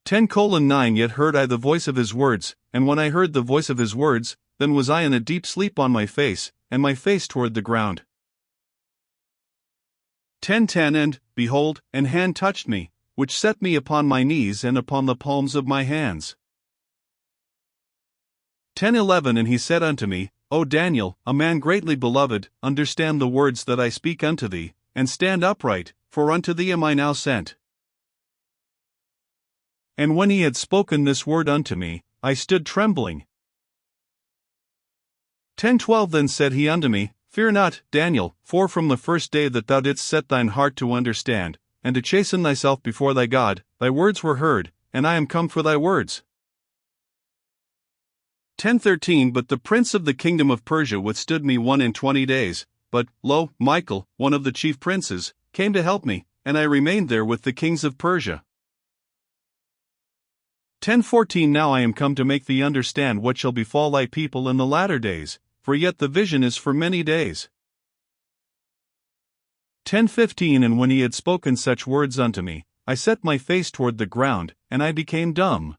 Speaker 1: 10:9 Yet heard I the voice of his words, and when I heard the voice of his words, then was I in a deep sleep on my face, and my face toward the ground. 10:10 And, behold, an hand touched me, which set me upon my knees and upon the palms of my hands. 10:11 And he said unto me, O Daniel, a man greatly beloved, understand the words that I speak unto thee, and stand upright, for unto thee am I now sent. And when he had spoken this word unto me, I stood trembling. 10:12 Then said he unto me, Fear not, Daniel, for from the first day that thou didst set thine heart to understand, and to chasten thyself before thy God, thy words were heard, and I am come for thy words. 10:13 But the prince of the kingdom of Persia withstood me 21 days, but, lo, Michael, one of the chief princes, came to help me, and I remained there with the kings of Persia. 10:14 Now I am come to make thee understand what shall befall thy people in the latter days, for yet the vision is for many days. 10:15 And when he had spoken such words unto me, I set my face toward the ground, and I became dumb.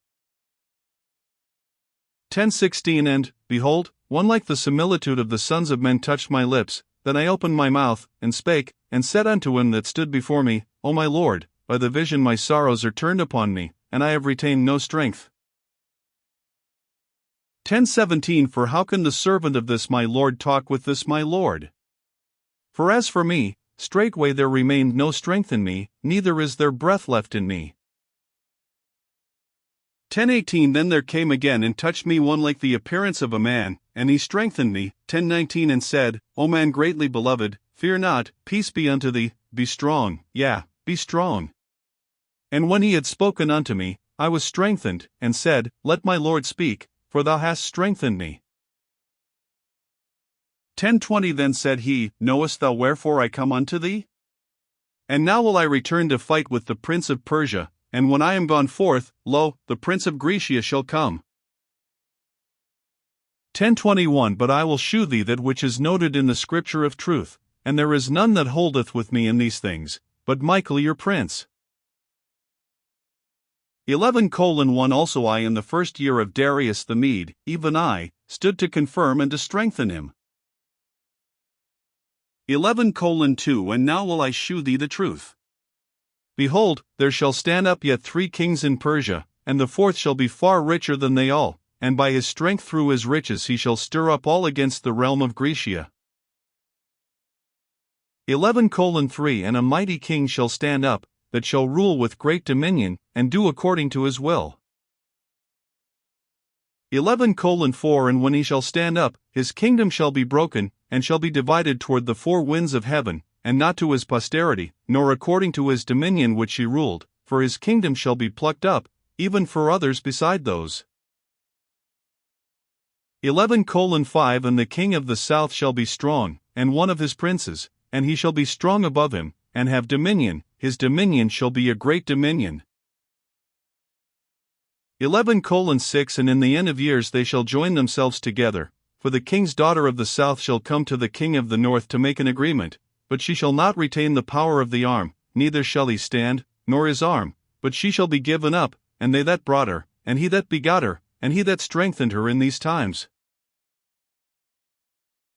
Speaker 1: 10:16 And, behold, one like the similitude of the sons of men touched my lips, then I opened my mouth, and spake, and said unto him that stood before me, O my Lord, by the vision my sorrows are turned upon me, and I have retained no strength. 10:17 For how can the servant of this my Lord talk with this my Lord? For as for me, straightway there remained no strength in me, neither is there breath left in me. 10:18 Then there came again and touched me one like the appearance of a man, and he strengthened me. 10:19 And said, O man greatly beloved, fear not, peace be unto thee, be strong, yea, be strong. And when he had spoken unto me, I was strengthened, and said, Let my Lord speak, for thou hast strengthened me. 10:20 Then said he, Knowest thou wherefore I come unto thee? And now will I return to fight with the prince of Persia, and when I am gone forth, lo, the prince of Grecia shall come. 10:21 But I will shew thee that which is noted in the scripture of truth, and there is none that holdeth with me in these things, but Michael your prince. 11:1 Also I in the 1st year of Darius the Mede, even I, stood to confirm and to strengthen him. 11:2 And now will I shew thee the truth. Behold, there shall stand up yet 3 kings in Persia, and the 4th shall be far richer than they all, and by his strength through his riches he shall stir up all against the realm of Grecia. 11:3 And a mighty king shall stand up, that shall rule with great dominion, and do according to his will. 11:4 And when he shall stand up, his kingdom shall be broken, and shall be divided toward the 4 winds of heaven, and not to his posterity, nor according to his dominion which he ruled, for his kingdom shall be plucked up, even for others beside those. 11:5 And the king of the south shall be strong, and one of his princes, and he shall be strong above him, and have dominion, his dominion shall be a great dominion. 11:6 And in the end of years they shall join themselves together, for the king's daughter of the south shall come to the king of the north to make an agreement, but she shall not retain the power of the arm, neither shall he stand, nor his arm, but she shall be given up, and they that brought her, and he that begot her, and he that strengthened her in these times.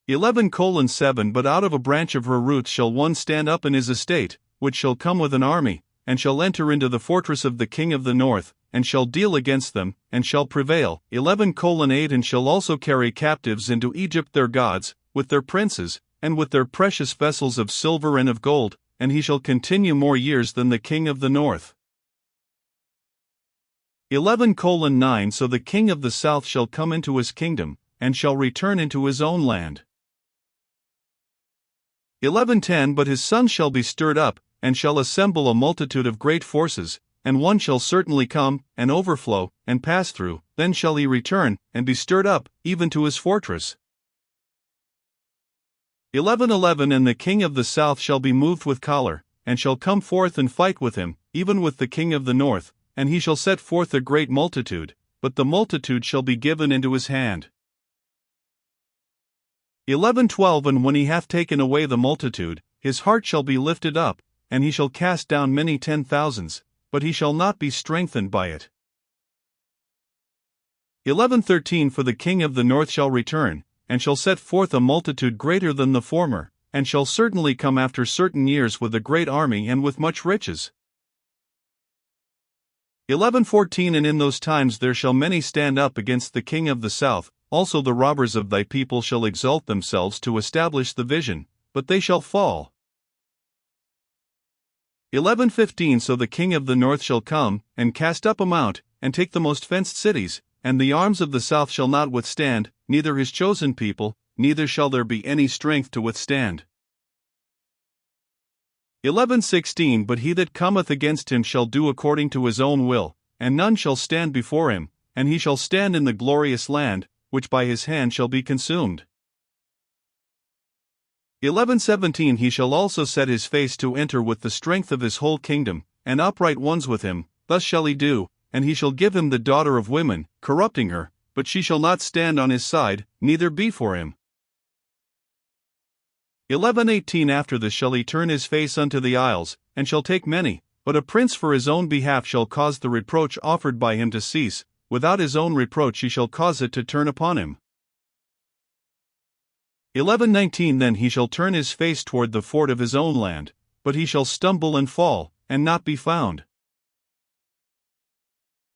Speaker 1: 11:7 But out of a branch of her roots shall one stand up in his estate, which shall come with an army, and shall enter into the fortress of the king of the north, and shall deal against them, and shall prevail. 11:8 And shall also carry captives into Egypt their gods, with their princes, and with their precious vessels of silver and of gold, and he shall continue more years than the king of the north. 11:9 So the king of the south shall come into his kingdom, and shall return into his own land. 11:10 But his sons shall be stirred up, and shall assemble a multitude of great forces, and one shall certainly come, and overflow, and pass through, then shall he return, and be stirred up, even to his fortress. 11:11 And the king of the south shall be moved with choler, and shall come forth and fight with him, even with the king of the north, and he shall set forth a great multitude, but the multitude shall be given into his hand. 11:12 And when he hath taken away the multitude, his heart shall be lifted up, and he shall cast down many 10,000s, but he shall not be strengthened by it. 11:13 For the king of the north shall return, and shall set forth a multitude greater than the former, and shall certainly come after certain years with a great army and with much riches. 11:14 And in those times there shall many stand up against the king of the south, also the robbers of thy people shall exalt themselves to establish the vision, but they shall fall. 11:15 So the king of the north shall come, and cast up a mount, and take the most fenced cities, and the arms of the south shall not withstand, neither his chosen people, neither shall there be any strength to withstand. 11:16 But he that cometh against him shall do according to his own will, and none shall stand before him, and he shall stand in the glorious land, which by his hand shall be consumed. 11:17 He shall also set his face to enter with the strength of his whole kingdom, and upright ones with him, thus shall he do, and he shall give him the daughter of women, corrupting her, but she shall not stand on his side, neither be for him. 11:18 After this shall he turn his face unto the isles, and shall take many, but a prince for his own behalf shall cause the reproach offered by him to cease, without his own reproach he shall cause it to turn upon him. 11:19 Then he shall turn his face toward the fort of his own land, but he shall stumble and fall, and not be found.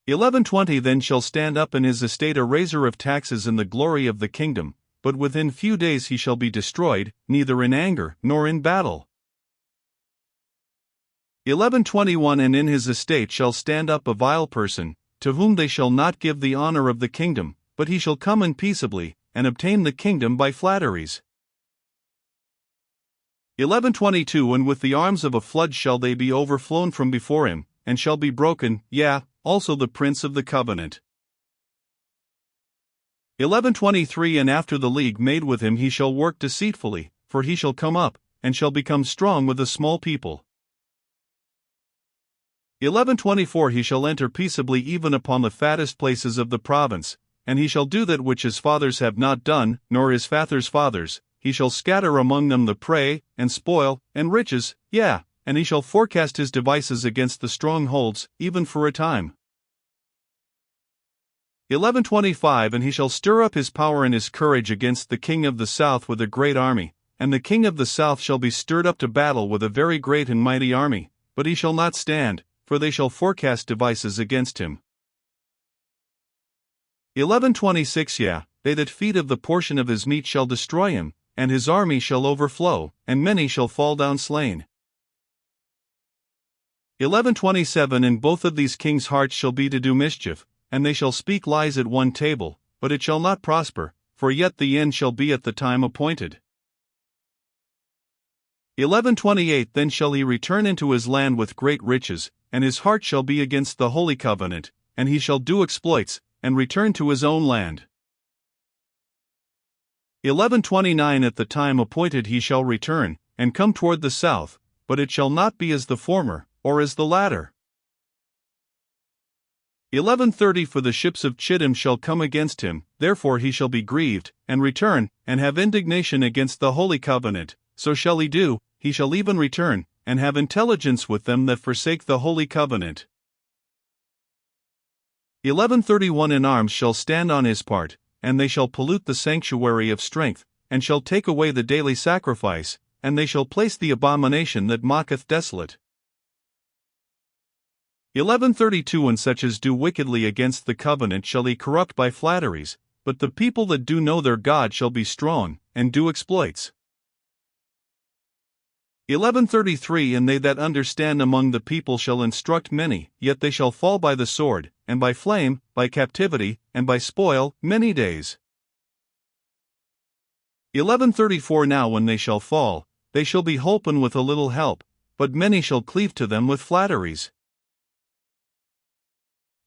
Speaker 1: 11:20 Then shall stand up in his estate a raiser of taxes in the glory of the kingdom, but within few days he shall be destroyed, neither in anger, nor in battle. 11:21 And in his estate shall stand up a vile person, to whom they shall not give the honor of the kingdom, but he shall come in peaceably, and obtain the kingdom by flatteries. 11:22 And with the arms of a flood shall they be overflown from before him, and shall be broken, yea, also the prince of the covenant. 11:23 And after the league made with him he shall work deceitfully, for he shall come up, and shall become strong with a small people. 11:24 He shall enter peaceably even upon the fattest places of the province, and he shall do that which his fathers have not done, nor his fathers' fathers, he shall scatter among them the prey, and spoil, and riches, yea, and he shall forecast his devices against the strongholds, even for a time. 11:25 And he shall stir up his power and his courage against the king of the south with a great army, and the king of the south shall be stirred up to battle with a very great and mighty army, but he shall not stand, for they shall forecast devices against him. 11:26 Yea, they that feed of the portion of his meat shall destroy him, and his army shall overflow, and many shall fall down slain. 11:27 And both of these kings' hearts shall be to do mischief, and they shall speak lies at one table, but it shall not prosper, for yet the end shall be at the time appointed. 11:28 Then shall he return into his land with great riches, and his heart shall be against the holy covenant, and he shall do exploits, and return to his own land. 1129 At the time appointed he shall return, and come toward the south, but it shall not be as the former, or as the latter. 1130 For the ships of Chittim shall come against him, therefore he shall be grieved, and return, and have indignation against the holy covenant. So shall he do, he shall even return, and have intelligence with them that forsake the holy covenant. 1131 In arms shall stand on his part, and they shall pollute the sanctuary of strength, and shall take away the daily sacrifice, and they shall place the abomination that mocketh desolate. 1132 And such as do wickedly against the covenant shall he corrupt by flatteries, but the people that do know their God shall be strong, and do exploits. 1133 And they that understand among the people shall instruct many, yet they shall fall by the sword, and by flame, by captivity, and by spoil, many days. 1134 Now when they shall fall, they shall be holpen with a little help, but many shall cleave to them with flatteries.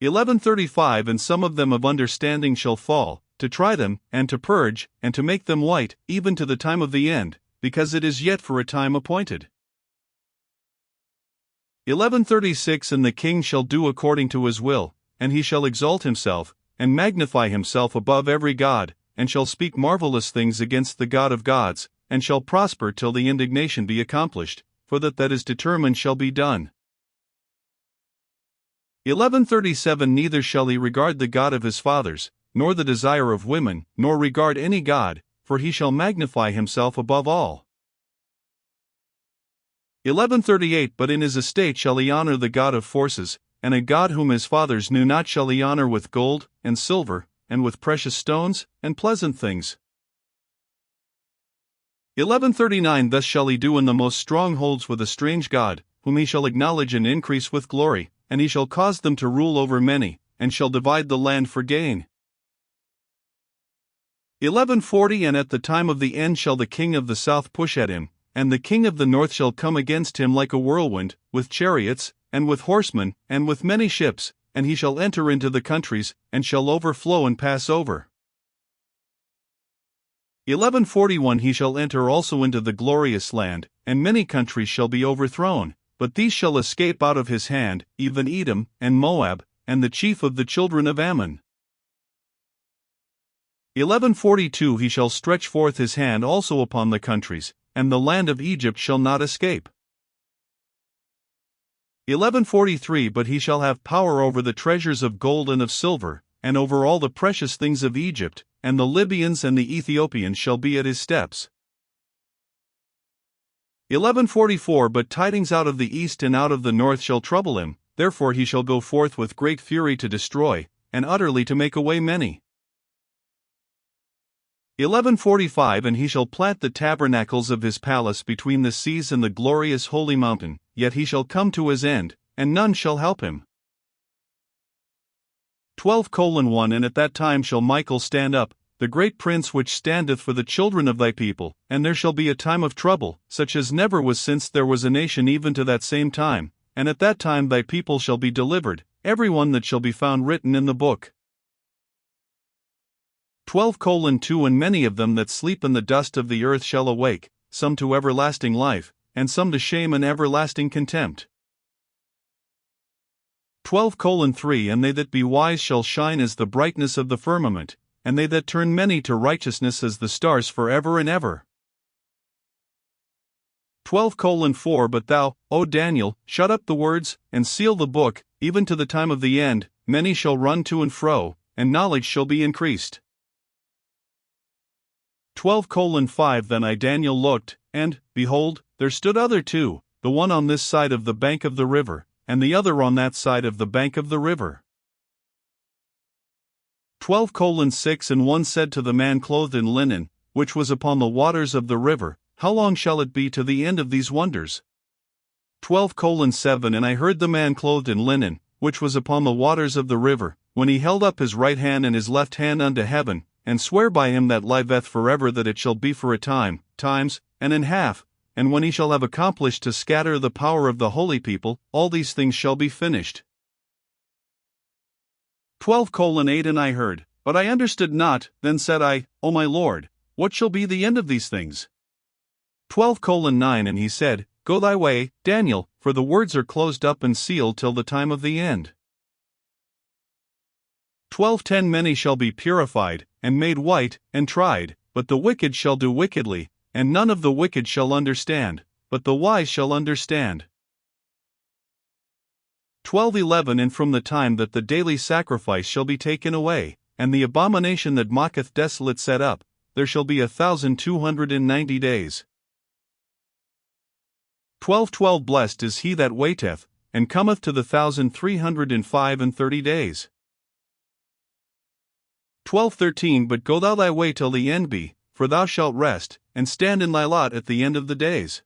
Speaker 1: 1135 And some of them of understanding shall fall, to try them, and to purge, and to make them white, even to the time of the end, because it is yet for a time appointed. 1136 And the king shall do according to his will, and he shall exalt himself, and magnify himself above every god, and shall speak marvelous things against the God of gods, and shall prosper till the indignation be accomplished, for that is determined shall be done. 1137 Neither shall he regard the God of his fathers, nor the desire of women, nor regard any god, for he shall magnify himself above all. 1138 But in his estate shall he honor the God of forces, and a God whom his fathers knew not shall he honor with gold, and silver, and with precious stones, and pleasant things. 1139 Thus shall he do in the most strongholds with a strange God, whom he shall acknowledge and increase with glory, and he shall cause them to rule over many, and shall divide the land for gain. 1140 And at the time of the end shall the king of the south push at him, and the king of the north shall come against him like a whirlwind, with chariots, and with horsemen, and with many ships, and he shall enter into the countries, and shall overflow and pass over. 1141 He shall enter also into the glorious land, and many countries shall be overthrown, but these shall escape out of his hand, even Edom, and Moab, and the chief of the children of Ammon. 1142 He shall stretch forth his hand also upon the countries, and the land of Egypt shall not escape. 1143 But he shall have power over the treasures of gold and of silver, and over all the precious things of Egypt, and the Libyans and the Ethiopians shall be at his steps. 1144 But tidings out of the east and out of the north shall trouble him, therefore he shall go forth with great fury to destroy, and utterly to make away many. 1145 And he shall plant the tabernacles of his palace between the seas and the glorious holy mountain, yet he shall come to his end, and none shall help him. 12:1 And at that time shall Michael stand up, the great prince which standeth for the children of thy people, and there shall be a time of trouble, such as never was since there was a nation even to that same time, and at that time thy people shall be delivered, every one that shall be found written in the book. 12:2 And many of them that sleep in the dust of the earth shall awake, some to everlasting life, and some to shame and everlasting contempt. 12:3 And they that be wise shall shine as the brightness of the firmament, and they that turn many to righteousness as the stars forever and ever. 12:4 But thou, O Daniel, shut up the words, and seal the book, even to the time of the end. Many shall run to and fro, and knowledge shall be increased. 12:5 Then I Daniel looked, and, behold, there stood other two, the one on this side of the bank of the river, and the other on that side of the bank of the river. 12:6 And one said to the man clothed in linen, which was upon the waters of the river, How long shall it be to the end of these wonders? 12:7 And I heard the man clothed in linen, which was upon the waters of the river, when he held up his right hand and his left hand unto heaven, and swear by him that liveth forever that it shall be for a time, times, and in half, and when he shall have accomplished to scatter the power of the holy people, all these things shall be finished. 12:8 And I heard, but I understood not. Then said I, O my Lord, what shall be the end of these things? 12:9 And he said, Go thy way, Daniel, for the words are closed up and sealed till the time of the end. 12:10 Many shall be purified, and made white, and tried, but the wicked shall do wickedly, and none of the wicked shall understand, but the wise shall understand. 12:11 And from the time that the daily sacrifice shall be taken away, and the abomination that mocketh desolate set up, there shall be 1,290 days. 12:12 Blessed is he that waiteth, and cometh to the 1,335 days. 12:13 But go thou thy way till the end be, for thou shalt rest, and stand in thy lot at the end of the days.